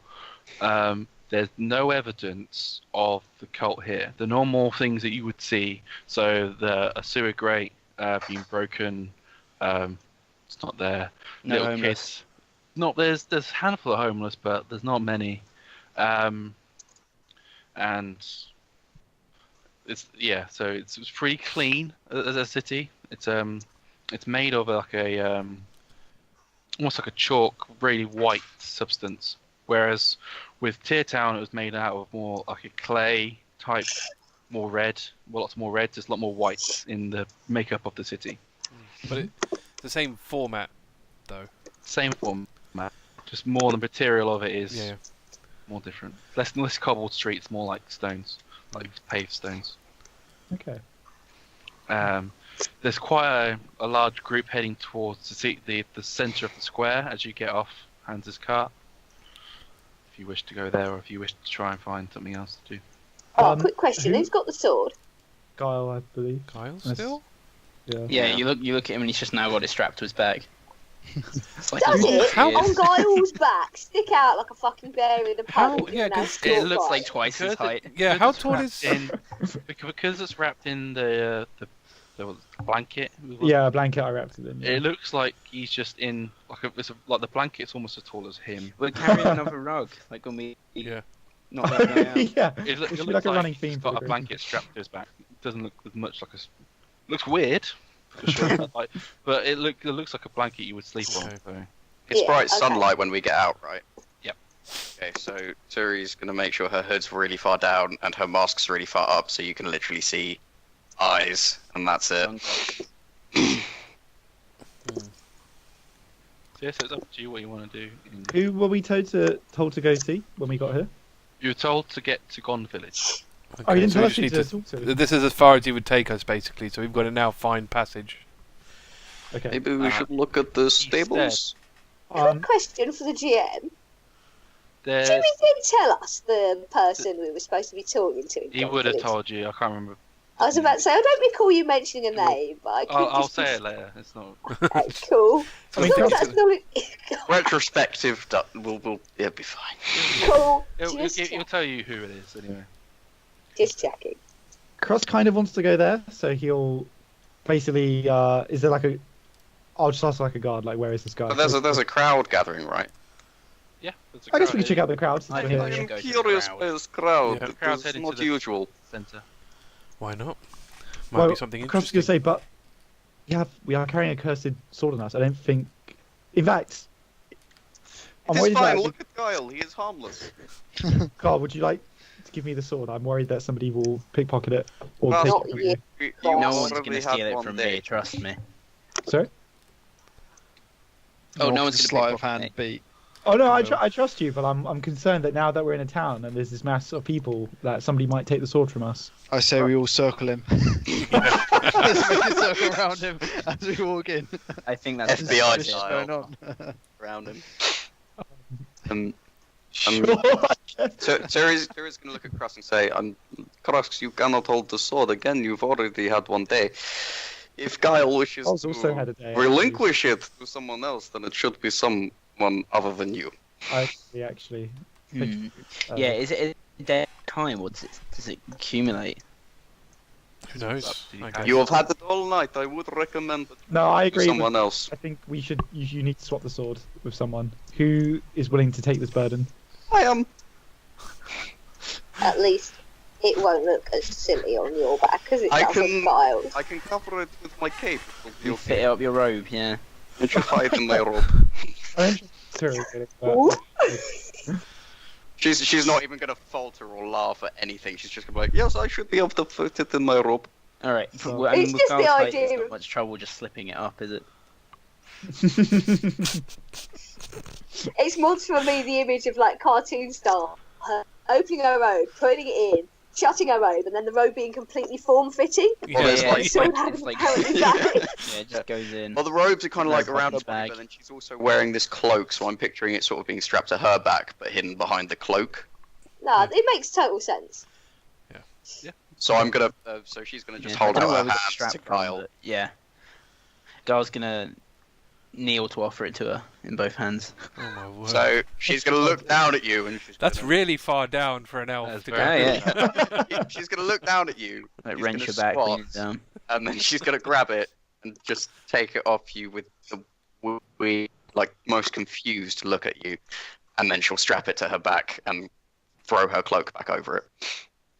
there's no evidence of the cult here. The normal things that you would see, so a sewer grate being broken, it's not there. No Little homeless. kids. Not there's a handful of homeless, but there's not many. And so it's pretty clean as a city. It's made of like a almost like a chalk, really white substance. Whereas with Tear Town, it was made out of more like a clay type, more red, lots more red. There's a lot more white in the makeup of the city. But it's the same format, though. Same format. Just more the material of it is Yeah. more different. Less cobbled streets, more like stones, like paved stones. Okay. There's quite a large group heading towards the centre of the square as you get off Hans's cart. If you wish to go there, or if you wish to try and find something else to do. Quick question: Who's got the sword? Guile, I believe. Guile Yes. still? Yeah. Yeah, you look at him and he's just now got it strapped to his back. It's like Does a- it How- on Guile's back stick out like a fucking bear in a How- puddle? yeah, giving out 'cause short it looks like bites? twice his height. Yeah, how tall is... Because it's wrapped in the blanket. Yeah, a blanket I wrapped it in. Yeah. It looks like he's just in like the blanket's almost as tall as him. We're carrying another rug, like when we Yeah. not letting it out. Yeah. It should be looks like a running he's theme got for a the blanket strapped to his back. It doesn't look as much like a. Looks weird, for sure. But it looks like a blanket you would sleep on. So. It's Yeah, bright okay. sunlight when we get out, right? Yep. Okay, so Turi's going to make sure her hood's really far down and her mask's really far up so you can literally see eyes, and that's it. So yes, it's up to you what you want to do. Who were we told to go see when we got here? You were told to get to Gone Village. Oh, you didn't so tell we us just who need to to... talk to. This is as far as he would take us, basically, so we've got to now find passage. Okay. Maybe we should look at the stables. Quick question for the GM. There, Jimmy did tell us the person we were supposed to be talking to. in he Gone would have Village. told you. I can't remember. I was about to say, I don't recall you mentioning a name, but I could I'll just say it later. It's not. Okay, cool. I mean, As long as Krusk- that's not Retrospective, it'll be fine. cool. He'll tell you who it is anyway. Just checking. Krusk kind of wants to go there, so he'll basically. Is there like a? I'll just ask like a guard, like where is this guy? But there's a crowd gathering, right? Yeah. There's a I guess we crowd can check out the crowd. I Since think we're we here. should go to the Curious crowd. by this crowd. Yeah. The crowd's It's heading not to the usual. centre. Why not? Might Well, be something Krusk's gonna interesting. say, but we are carrying a cursed sword on us. I don't think. In fact, I'm It's worried fine, that. look at Guile, he is harmless. Carl, would you like to give me the sword? I'm worried that somebody will pickpocket it or Well, take Not it from yet. you. You No one's already going to had steal it one from day. me, trust me. Sorry. Oh, no Not one's the gonna sleight of pickpocket hand me. beat. Oh no, I trust you, but I'm concerned that now that we're in a town and there's this mass of people, that somebody might take the sword from us. I say we all circle him. Let's make a circle around him as we walk in. I think that's the FBI best What's style. going on? Around him. Sure. So Terry's going to look at Krusk and say, Krusk, you cannot hold the sword again, you've already had one day. If Guile wishes I've also had a day, to relinquish it to someone else, then it should be someone other than you. Actually. Hmm. Yeah, is it a day time or does it accumulate? Who knows? I guess. You have had it all night, I would recommend it No, I to agree. someone else. I think we should. You need to swap the sword with someone who is willing to take this burden. I am. At least it won't look as silly on your back as it I does can- on Giles. I can cover it with my cape. You fit it up your robe, yeah. It should hide in my robe. I'm interested, Ooh. She's not even gonna falter or laugh at anything. She's just gonna be like, yes, I should be able to fit it in my robe. Alright, Well, well, I mean, It's with just the Guile's height, idea it's not of- much trouble just slipping it up, is it? It's more for me the image of like cartoon style, her opening her robe, putting it in, shutting her robe, and then the robe being completely form-fitting. Well, there's yeah, like- it's Sword like, having it's like apparently yeah, back. it just goes in. Well, the robes are kind of like Robe around her buttons body, bag. but then she's also wearing this cloak, so I'm picturing it sort of being strapped to her back, but hidden behind the cloak. No, it makes total sense. So I'm gonna, so she's gonna just Yeah, hold I don't out know her where we got the hands strap to from, Guile. but yeah. Guile's gonna kneel to offer it to her in both hands. Oh my word. So she's gonna look down at you, and she's That's gonna, really far down for an elf That's to very- go. Oh, yeah. she's gonna look down at you, Like He's wrench gonna your back, squat. lean it down. and then she's gonna grab it and just take it off you with the like most confused look at you, and then she'll strap it to her back and throw her cloak back over it.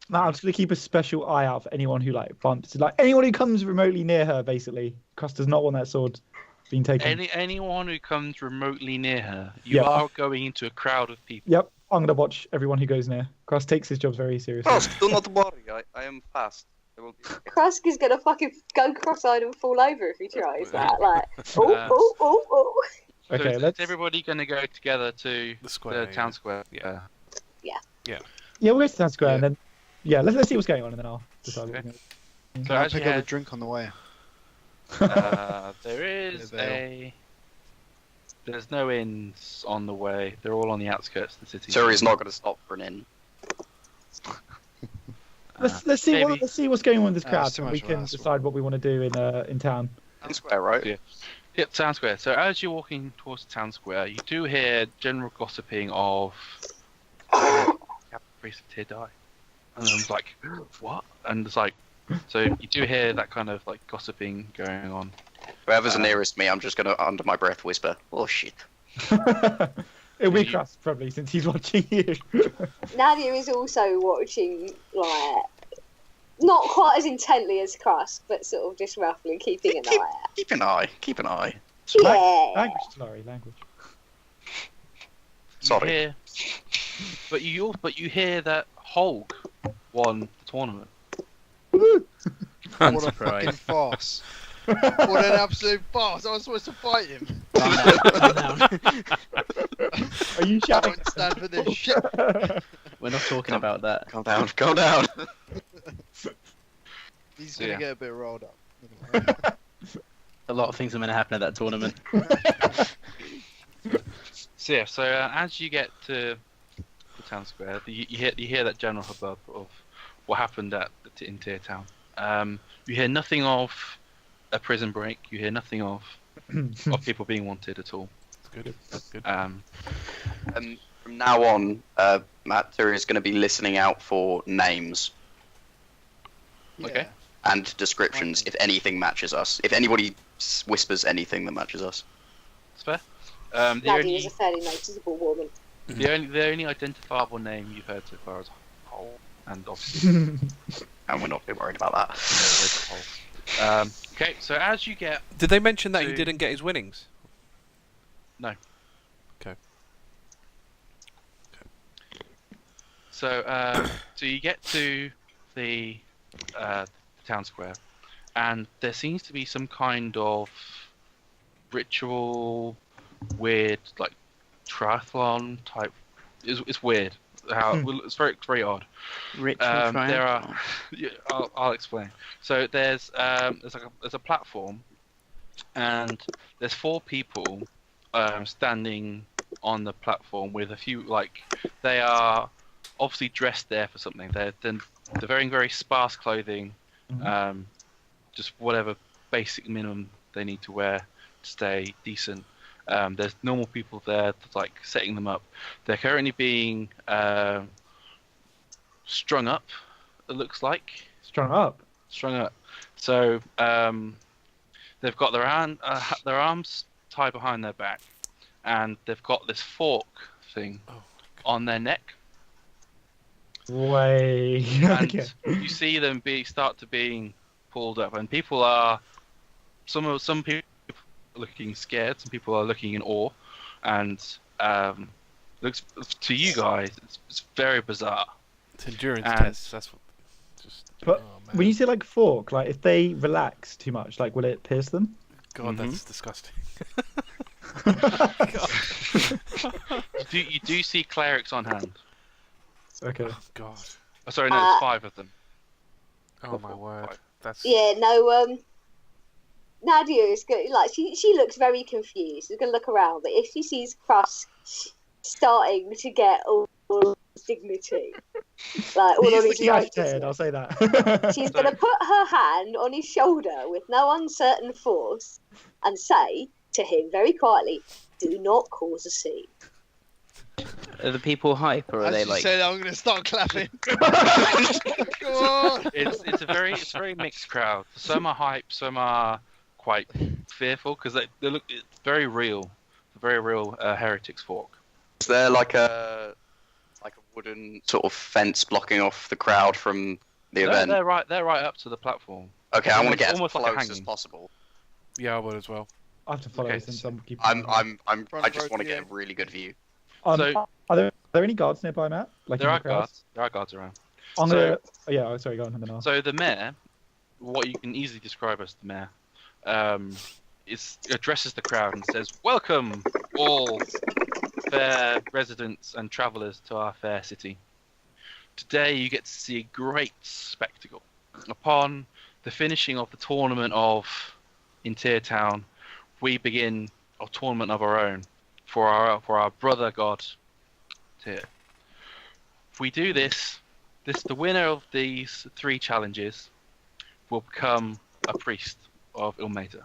No, I'm just gonna keep a special eye out for anyone who like bumps, like anyone who comes remotely near her. Basically, Krusk does not want that sword being taken. Anyone who comes remotely near her, you Yeah. are going into a crowd of people. Yep, I'm gonna watch everyone who goes near. Krusk takes his job very seriously. Krusk, do not worry, I am fast. I will be okay. Krusk is gonna fucking go cross-eyed and fall over if he tries that. Like, oh, Uh, oh, oh, oh. Okay, is let's. everybody going to go together to The square. town square? Yeah. Yeah, we'll go to town square Yeah. and then. Yeah, let's see what's going on and then I'll decide what Okay. we're going to So I'll as you pick up a head, drink on the way. there is Yeah, there's no inns on the way. They're all on the outskirts of the city. Turi's not going to stop for an inn. Let's see maybe- let's see what's going on with this No, crowd it's too and much we for can us. decide what we want to do in town. Town square, right? Yeah. Yep, town square. So as you're walking towards town square, you do hear general gossiping of Priest of Tyr die. And I'm like, what? And it's like, so you do hear that kind of like gossiping going on. Whoever's nearest me, I'm just going to, under my breath, whisper, "Oh shit." It'll be You- Krusk probably since he's watching you. Nadia is also watching, like, not quite as intently as Krusk, but sort of just roughly keeping an eye out. Keep an eye. Keep an eye. Yeah. Language, Talari, language. Sorry. You hear, but you hear that Hulk won the tournament. I'm What a fucking surprised. farce. What an absolute farce. I was supposed to fight him. Calm down. Are you I shouting? won't stand for this shit. We're not talking about that. Calm down. Calm down. He's going to Yeah. get a bit rolled up. A lot of things are going to happen at that tournament. So yeah, so as you get to the town square, you hear that general hubbub of what happened in Tyr Town. You hear nothing of a prison break. You hear nothing of people being wanted at all. That's good. That's good. From now on, Matt Turi is going to be listening out for names Okay. and descriptions if anything matches us. If anybody whispers anything that matches us. That's fair. The Nadia is only a fairly noticeable woman. the only identifiable name you've heard so far is Hole, and obviously And we're not too worried about that. there's Hole. Okay, so as you get Did they mention that he So- didn't get his winnings? so you get to the town square, and there seems to be some kind of ritual, weird like triathlon type. It's weird. It's very odd. Ritual There triumph. are. Yeah, I'll explain. So there's a platform, and there's 4 people standing on the platform with a few they are obviously dressed there for something. They're wearing very sparse clothing, just whatever basic minimum they need to wear to stay decent. There's normal people there setting them up. They're currently being strung up. It looks like Strung up. So they've got their arms tied behind their back, and they've got this fork thing on their neck. Way. And Okay. you see them start to being pulled up, and people are some people are looking scared, some people are looking in awe, and looks to you guys it's very bizarre. It's endurance And- tests. That's what. Just. But oh, man. when you say fork, if they relax too much, will it pierce them? God, that's disgusting. You do see clerics on hand. Okay. Oh, God. Oh, sorry, no, there's 5 of them. Oh my word. That's. Yeah, no, Nadia is good. She looks very confused. She's gonna look around, but if she sees Krusk starting to get all dignity, all He's of his looking agitated, I'll righteousness, say that. she's gonna put her hand on his shoulder with no uncertain force and say to him very quietly, "Do not cause a scene." Are the people hype or are As they you say that, I'm going to start clapping. Come on. It's a very mixed crowd. Some are hype, some are quite fearful because they look it's very real, heretics fork. Is there like a wooden sort of fence blocking off the crowd from the event? They're right up to the platform. Okay, I want to get as almost like a close as hanging. possible. Yeah, I would as well. I have to follow Okay, since I'm keeping. I just want to get a really good view. So- are there any guards nearby, Matt? There are guards around. I'm So- gonna. Oh, yeah, sorry, go on, and then I'll. So the mayor, what you can easily describe as the mayor, addresses the crowd and says, "Welcome, all fair residents and travellers, to our fair city. Today you get to see a great spectacle. Upon the finishing of the tournament in Tyr Town, we begin a tournament of our own for our brother god Tyr. If we do this, the winner of these 3 challenges will become a priest of Ilmater."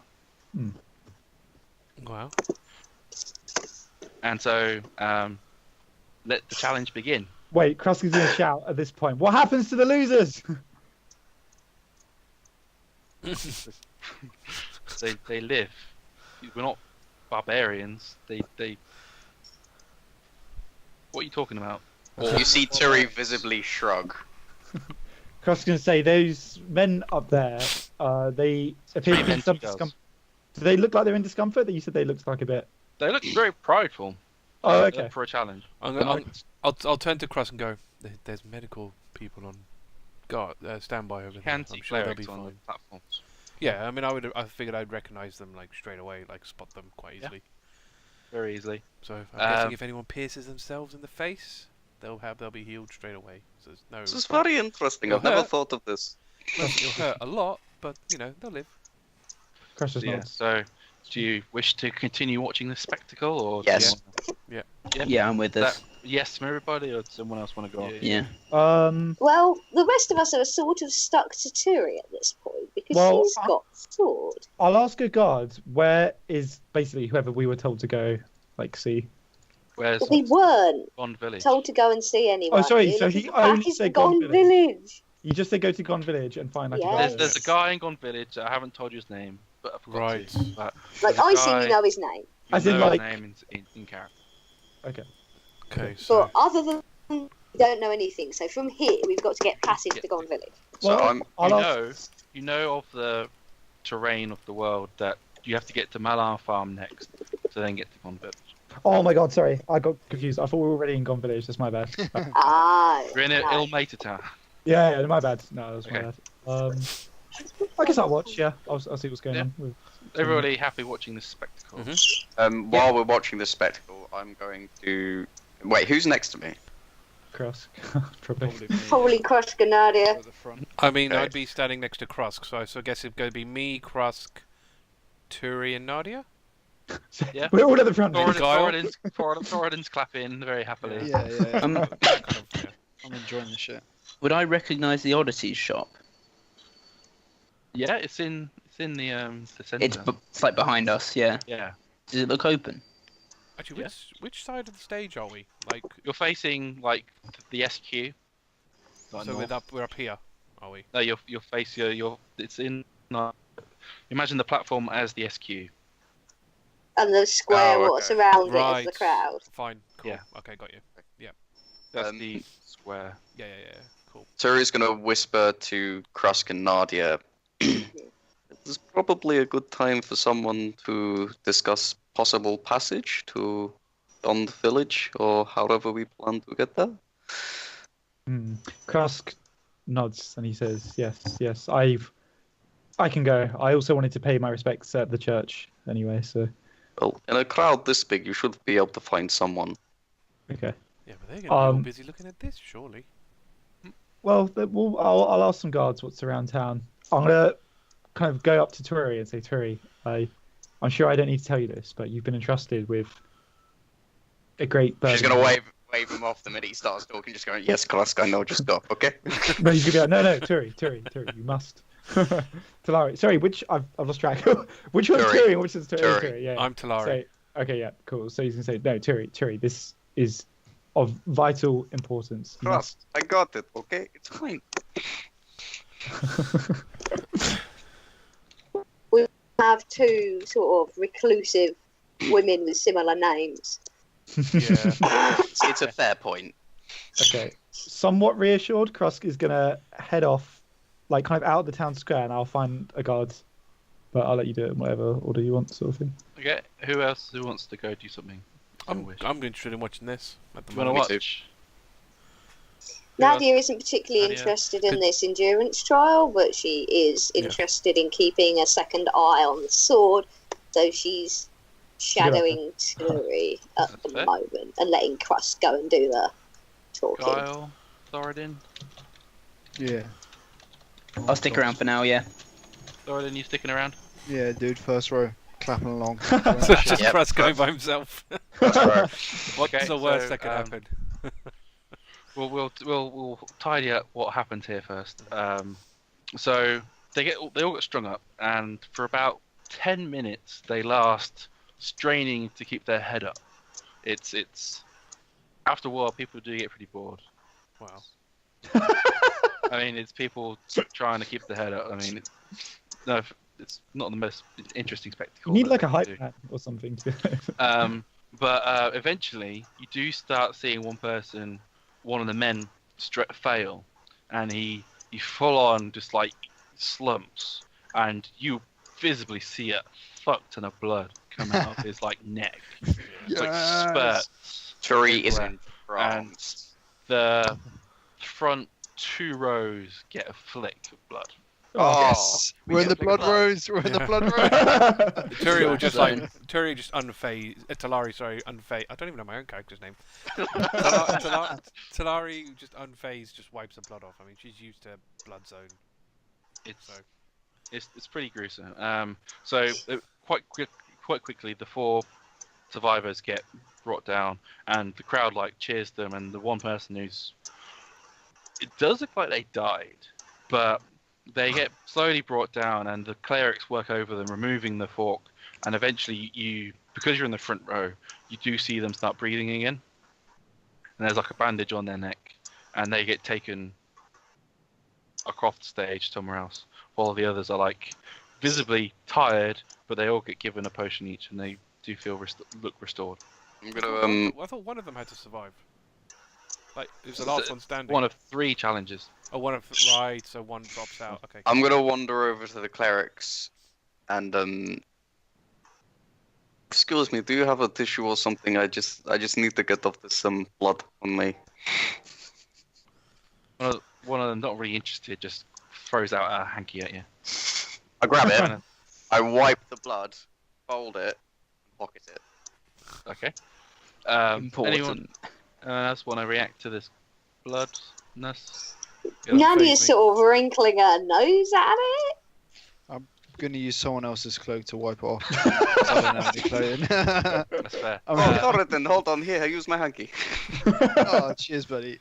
Wow. And so, let the challenge begin. Wait, Krusk is going to shout at this point. What happens to the losers? They live. We're not barbarians. They. What are you talking about? You see Turi visibly shrug. Krusk is going to say, those men up there, they appear to be in some discomfort. Do they look like they're in discomfort? You said they looked like a bit. They look very prideful. Oh, okay. For a challenge. I'll turn to Krusk and go. There's medical people on guard, standby over there. Can see I'm sure they'll be clerics on the fine. platforms. Yeah, I mean, I figured I'd recognise them like straight away, like spot them quite easily. Very easily. So I'm guessing if anyone pierces themselves in the face, they'll be healed straight away. So there's no. This is very interesting. I've never thought of this. It'll hurt a lot, but they'll live. Krusk is not. So, do you wish to continue watching this spectacle, or Yes. Yeah, I'm with this. Yes from everybody, or does someone else want to go? Yeah. Yeah. Well, the rest of us are sort of stuck to Turi at this point because he's got sword. I'll ask a guard, where is basically whoever we were told to go, see? Where's We weren't Gone Village? told to go and see anyone. Oh, sorry, You're so looking he for back only is said Gone Gone Village. You just say go to Gone Village and find a Yes. guard. There's a guy in Gone Village. I haven't told you his name, but I forgot Right. to. But Like, there's a I assume guy- you know his name. you As in, know his like- name in character. Okay. So But other than we don't know anything. So from here, we've got to get passage to Gone Village. So Well, I'm. You know of the terrain of the world that you have to get to Malar Farm next to then get to Gone Village. Oh my god, sorry. I got confused. I thought we were already in Gone Village. That's my bad. Ah. We're in no. Ilmater Town. yeah, my bad. No, that was my Okay. bad. I guess I'll watch, yeah. I'll see what's going on. With... Everybody happy watching this spectacle? While we're watching this spectacle, I'm going to. Wait, who's next to me? Krusk, probably. Probably Krusk and Nadia. At the front. I mean, Okay. I'd be standing next to Krusk, so I guess it'd go to be me, Krusk, Turi, and Nadia. Yeah. We're all at the front. Guile. Thoradin's clapping very happily. Yeah. Um, I'm enjoying the shit. would I recognise the Oddities shop? Yeah, it's in the centre. It's like behind us. Yeah. Yeah. Does it look open? Actually, Yeah. which side of the stage are we? Like, You're facing like the SQ. Like so north. we're up here, are we? No, you're facing it's in. Imagine the platform as the SQ. And the square Oh, what's okay. around it Right. is the crowd. Fine. Cool. Yeah. Okay, got you. That's Um, the square. Yeah. Cool. Turi's gonna whisper to Krusk and Nadia. This is probably a good time for someone to discuss possible passage to Gone Village, or however we plan to get there. Krusk nods and he says, "Yes, I can go. I also wanted to pay my respects at the church anyway, so Well, in a crowd this big, you should be able to find someone. okay. Yeah, but they're gonna be all Um, busy looking at this, surely. Well, I'll ask some guards what's around town. I'm gonna kind of go up to Turi and say, Turi, I'm sure I don't need to tell you this, but you've been entrusted with a great burden. She's gonna wave him off the minute he starts talking, just going, "Yes, Krusk, I know, just go, okay?" No, you could be like, no, Turi, you must. Talari. Sorry, I've lost track. Which one's Turi. Turi and which is Turi? Turi. Yeah. I'm Talari. So, okay, yeah, cool. So he's gonna say, no, Turi, this is of vital importance. You Krusk, I got it, okay? It's fine. We have 2 sort of reclusive women with similar names. Yeah. It's a fair point. Okay. Somewhat reassured, Krusk is gonna head off, like kind of out of the town square, and I'll find a guard. But I'll let you do it in whatever order you want, sort of thing. Okay. Who wants to go do something? I'm interested in watching this at the You want to moment. watch? Nadia isn't particularly Nadia. interested in this endurance trial, but she is interested in keeping a second eye on the sword So she's shadowing Talari at That's the fair. moment and letting Krusk go and do the talking. Guile, Thoradin. Yeah. I'll stick around for now. Yeah. Thoradin, you sticking around? Yeah, dude, first row, clapping along. So just Yep. Krusk going by himself. That's right. What's Okay, the worst so, that could happen? We'll tidy up what happened here first. So they all get strung up, and for about 10 minutes they last straining to keep their head up. It's after a while people do get pretty bored. Wow. I mean, it's people trying to keep their head up. I mean, it's not the most interesting spectacle. You need that like a they hype do. man or something. But eventually, you do start seeing one of the men fail, and he full on just like slumps, and you visibly see a fuck ton of blood come out of his like neck. It's like spurts. Turi is everywhere. in And France. the front 2 rows get a flick of blood. Oh, yes. we We're in get the big blood rows. We're in the Yeah. blood rows. Turi will just So- Turi just unfazed. Talari, sorry, unfazed. I don't even know my own character's name. Talari just unfazed, just wipes the blood off. I mean, she's used to blood zone. It's pretty gruesome. Quite quickly, the 4 survivors get brought down, and the crowd like cheers them, and the one person it does look like they died, but they get slowly brought down, and the clerics work over them, removing the fork, and eventually because you're in the front row, you do see them start breathing again, and there's like a bandage on their neck, and they get taken across the stage somewhere else, while the others are like visibly tired, but they all get given a potion each, and they do look restored. I'm gonna I thought one of them had to survive. Like, it was the last one standing. One of 3 challenges. Oh, right, so one drops out. Okay. I'm gonna wander over to the clerics, and excuse me, do you have a tissue or something? I just need to get off this blood on me. One of them, not really interested, just throws out a hanky at you. I grab it, I wipe the blood, fold it, and pocket it. Okay. Important. Anyone else want to react to this bloodness? Nadia's sort of wrinkling her nose at it. I'm gonna use someone else's cloak to wipe it off. I don't have any clothing. That's fair. I'm Oh, Thoradin, hold on here. I use my hanky. Oh, cheers, buddy.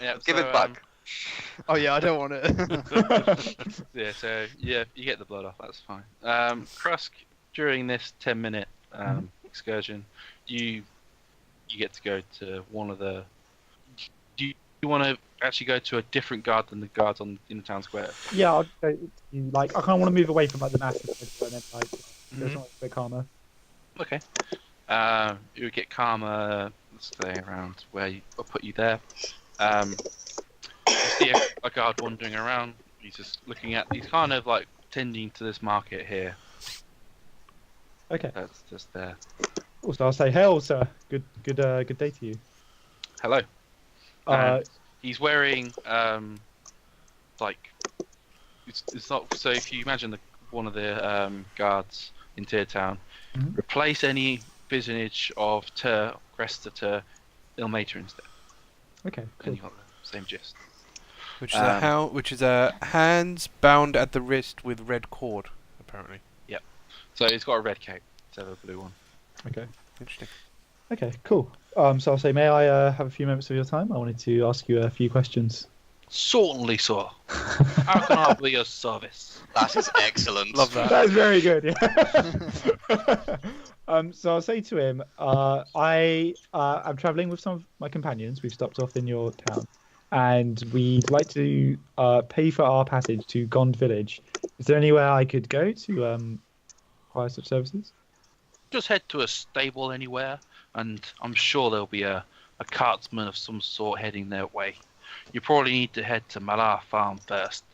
Yeah, Give it back. Oh yeah, I don't want it. Yeah, so you get the blood off. That's fine. Krusk, during this 10-minute excursion, you get to go to one of the. Do you want to actually go to a different guard than the guards in the town square? Yeah, I'll go to, like, I kind of want to move away from like the massive and then like go somewhere a bit calmer. Okay. You would get calmer. Stay around where I'll put you there. You see a guard wandering around. He's just looking at. He's kind of like tending to this market here. Okay. That's just there. Also, I'll say, hail, sir. Good day to you. Hello. Uh, He's wearing like it's not. So if you imagine one of the guards in Tyr Town, replace any visage of crest of Tyr, Ilmater instead. okay. And Cool. you got the same gist. Which is a hands bound at the wrist with red cord, apparently. So he's got a red cape instead of a blue one. Okay. Interesting. Okay. Cool. So I'll say, may I have a few moments of your time? I wanted to ask you a few questions. Certainly, sir. How can I be of service? That is excellent. Love that. That's very good. Yeah. So I'll say to him, I'm travelling with some of my companions. We've stopped off in your town, and we'd like to pay for our passage to Gond Village. Is there anywhere I could go to acquire such services? Just head to a stable anywhere, and I'm sure there'll be a cartsman of some sort heading their way. You probably need to head to Malar Farm first,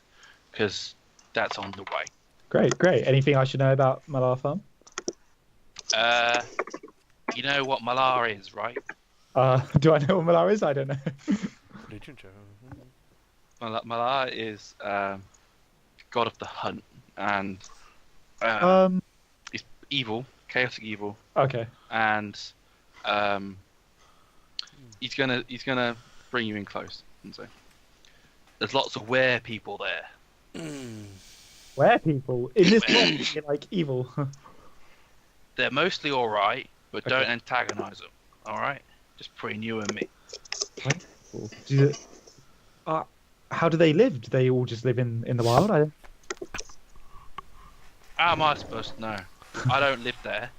because that's on the way. Great. Anything I should know about Malar Farm? You know what Malar is, right? Do I know what Malar is? I don't know. Literature. Malar is god of the hunt, and evil, chaotic evil, Okay. and he's gonna bring you in close and say, "There's lots of were people there." Where people in this world are like evil. They're mostly all right, but Okay. don't antagonize them. All right, just between you and me. How do they live? Do they all just live in the wild? How am I supposed to know? I don't live there.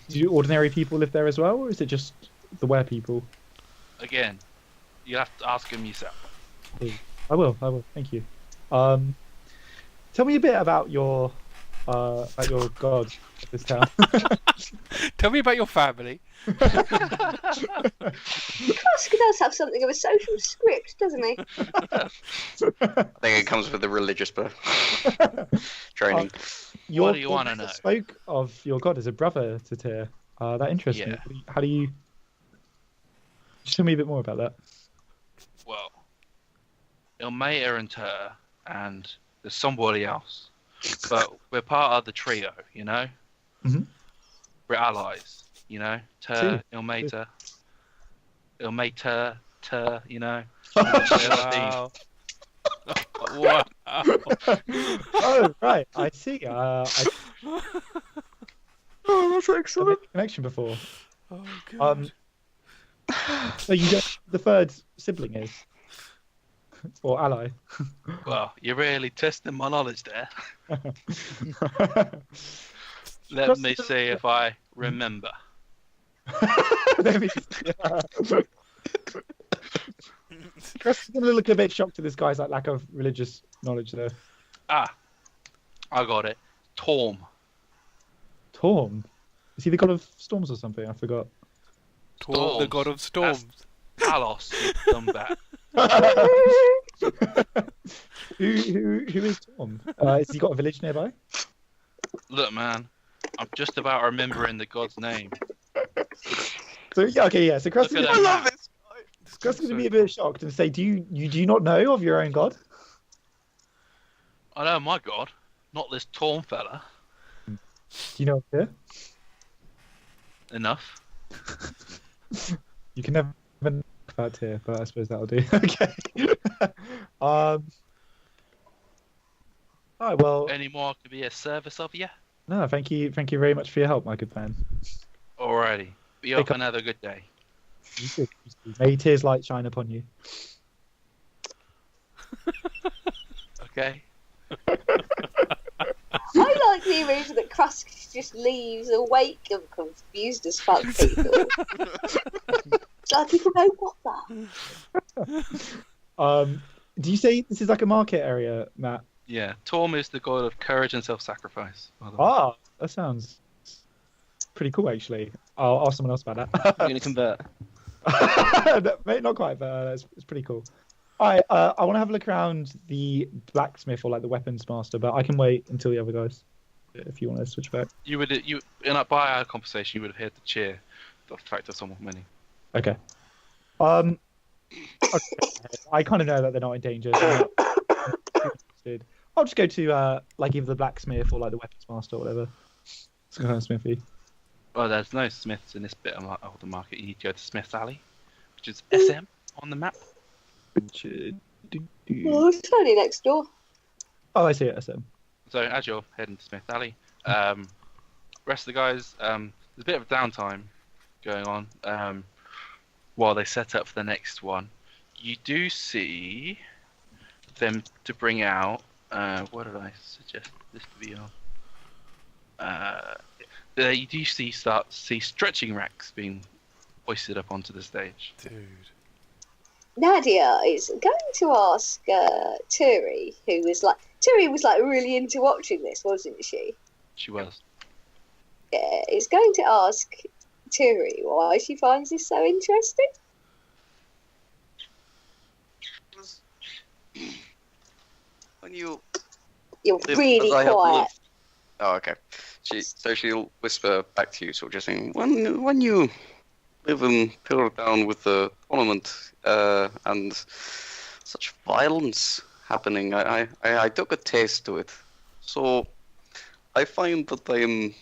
Do ordinary people live there as well, or is it just the were people? Again, you have to ask them yourself. I will. Thank you. Tell me a bit about your god of this town. Tell me about your family. Krusk does have something of a social script, doesn't he? I think it comes with the religious training. What do you want to know? Spoke of your god as a brother to Tyr. That interests me. How do you? Just tell me a bit more about that. Well, Ilmater and Tyr, and there's somebody else, but we're part of the trio, you know. Mhm. We're allies, you know. Tyr, Ilmater, Tyr, you know. Wow. Wow. Oh right, I see. Oh, that's excellent. I've made a connection before. Oh god. So you don't, the third sibling is, or ally. Well, you're really testing my knowledge there. Let me see if I remember. Chris is going to look a bit shocked at this guy's lack of religious knowledge there. Ah, I got it. Torm. Torm? Is he the god of storms or something? I forgot. Torm, the god of storms. Talos, you dumb bat. Who is Torm? Has he got a village nearby? Look, man, I'm just about remembering the god's name. So yeah, okay, yeah. So Crust is I love this going to be a bit shocked and say, "Do you not know of your own god?" I know my god, not this Torm fella. Do you know here? Enough. You can never know about here, but I suppose that'll do. Okay. All right. Well. Any more to be a service of you? No, thank you very much for your help, my good man. Alrighty. Be up and have a good day. You too. May Tyr's light shine upon you. Okay. I like the illusion that Krusk just leaves awake and confused as fuck people. It's like people go, what the? Do you say this is like a market area, Matt? Yeah. Torm is the god of courage and self-sacrifice. by the way. Ah, that sounds pretty cool, actually. I'll ask someone else about that. You're gonna convert. Mate, not quite, but it's pretty cool. I want to have a look around the blacksmith or like the weapons master, but I can wait until the other guys if you want to switch back. By our conversation, you would have heard the cheer, the fact of someone winning. Okay. Okay. I kind of know that they're not in danger. So I'll just go to like either the blacksmith or like the weapons master or whatever. It's kind of smithy. Well, there's no smiths in this bit of the market. You need to go to Smith's Alley, which is SM on the map. Oh, it's only next door. Oh, I see it. SM. So as you're heading to Smith's Alley, rest of the guys, there's a bit of downtime going on while they set up for the next one. You do see them to bring out. What did I suggest this to be on? You do see stretching racks being hoisted up onto the stage. Dude. Nadia is going to ask Turi, Turi was like really into watching this, wasn't she? She was. Yeah, is going to ask Turi why she finds this so interesting. When you're really quiet. Oh, okay. She'll whisper back to you, sort of just saying, when you live and pillar down with the tournament and such violence happening, I took a taste to it. So I find that I am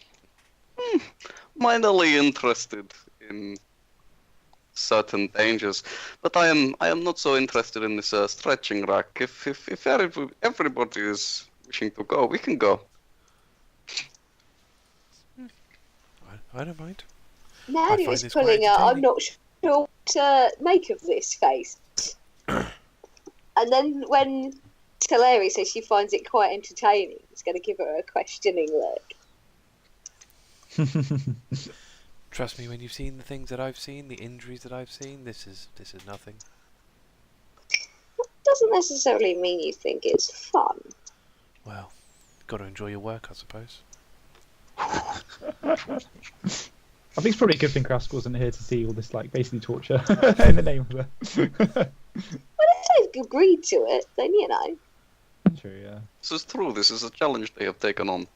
minorly interested in certain dangers, but I am not so interested in this stretching rack. If everybody is wishing to go, we can go. I don't mind. Nadia is pulling a I'm not sure what to make of this face. And then when Talari says she finds it quite entertaining, it's going to give her a questioning look. Trust me, when you've seen the things that I've seen, the injuries that I've seen, this is nothing. Doesn't necessarily mean you think it's fun. Well, got to enjoy your work, I suppose. I think it's probably a good thing Krusk wasn't here to see all this, like, basically torture in the name of it. Well, if they've agreed to it, then you know. True, yeah. This is true. This is a challenge they have taken on.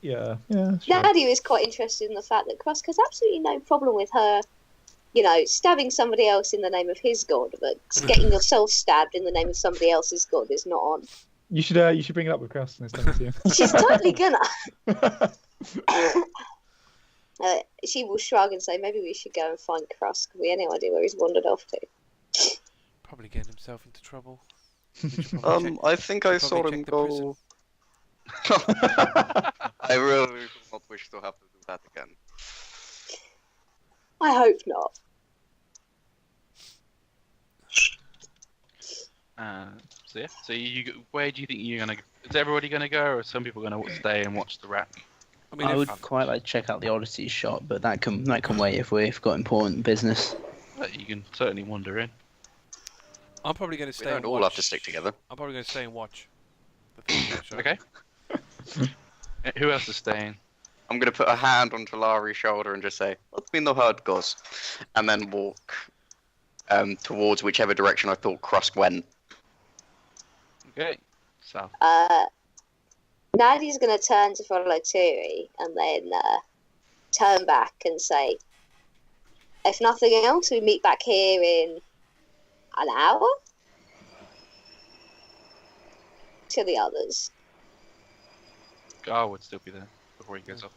Yeah. Sure. Nadia is quite interested in the fact that Krusk has absolutely no problem with her, stabbing somebody else in the name of his god, but getting yourself stabbed in the name of somebody else's god is not on. You should bring it up with Krusk next time you see him. She's totally gonna. She will shrug and say, maybe we should go and find Krusk. We have no idea where he's wandered off to. Probably getting himself into trouble. I think I saw him go. I really do not wish to have to do that again. I hope not. So where do you think you're gonna? Is everybody gonna go, or are some people gonna stay and watch the rack? I mean, I would quite like to check out the Odyssey shop, but that can wait if we've got important business. But you can certainly wander in. I'm probably going to stay. We and don't watch. all have to stick together. I'm probably going to stay and watch. The thing show. Okay. Who else is staying? I'm going to put a hand on Talari's shoulder and just say, "Let me know how it goes," and then walk towards whichever direction I thought Krusk went. Okay. South. Nadia's going to turn to follow Turi and then turn back and say, if nothing else, we meet back here in an hour? To the others. Guile would still be there before he goes off.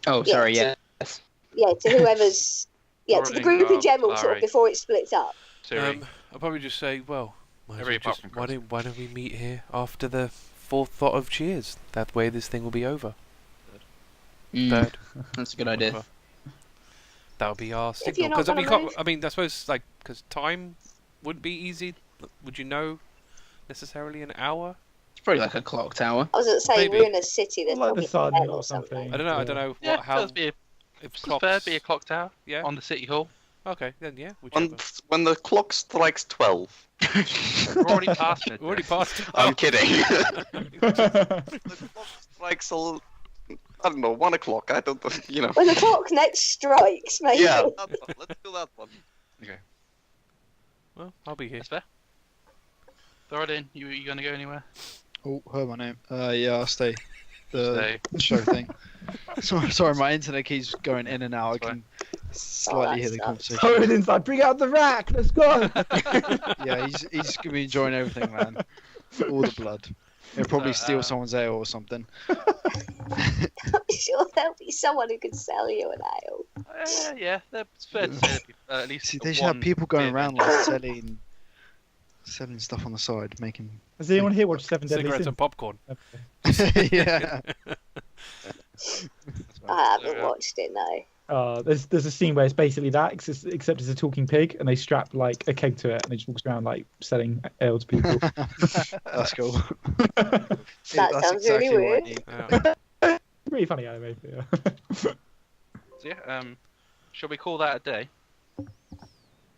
Oh, sorry, Yeah, yes. Yeah, to whoever's... Yeah, to the group in general, sort of, before it splits up. Turi. I'll probably just say, well, Every apart from why don't we meet here after the fourth thought of cheers? That way this thing will be over. Third. That's a good idea. That'll be our If you're signal. not Because gonna move. I suppose, because time wouldn't be easy. Would you know necessarily an hour? It's probably like a clock tower. I was going to say, Maybe. we're in a city that's Like probably the sun hell or or something. something. I don't know. Yeah, how that'd be a if There'd clocks. be a clock tower Yeah. on the city hall. Okay, then yeah. Whichever. When the clock strikes 12. We're already past it. We're already past it. I'm kidding. The clock strikes I don't know, 1 o'clock. I don't, When the clock next strikes, maybe. Yeah, that one. Let's do that one. Well, I'll be here. That's fair. Thoradin, you gonna go anywhere? Oh, heard my name. Yeah, I'll stay. Stay. The show thing. Sorry, my internet keeps going in and out. I can slightly hear the conversation. Thoradin's like, bring out the rack, let's go! Yeah, he's gonna be enjoying everything, man. All the blood. He'll probably steal someone's ale or something. I'm sure there'll be someone who can sell you an ale. Yeah, that's fair to say. At least See, they should have people going around like selling stuff on the side, making. Has anyone here watched Seven Deadly Cigarettes Sins? and popcorn. Yeah. I haven't watched it, no. There's a scene where it's basically that, except it's a talking pig, and they strap like a keg to it, and it just walks around like selling ale to people. That's cool. That That's sounds really exactly what I weird. need. Yeah. Really funny anime. Yeah. So yeah, shall we call that a day?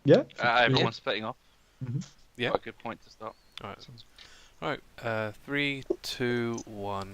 Yeah. Everyone's splitting off. Mhm. Yeah. Quite a good point to start. All right. 3, 2, 1.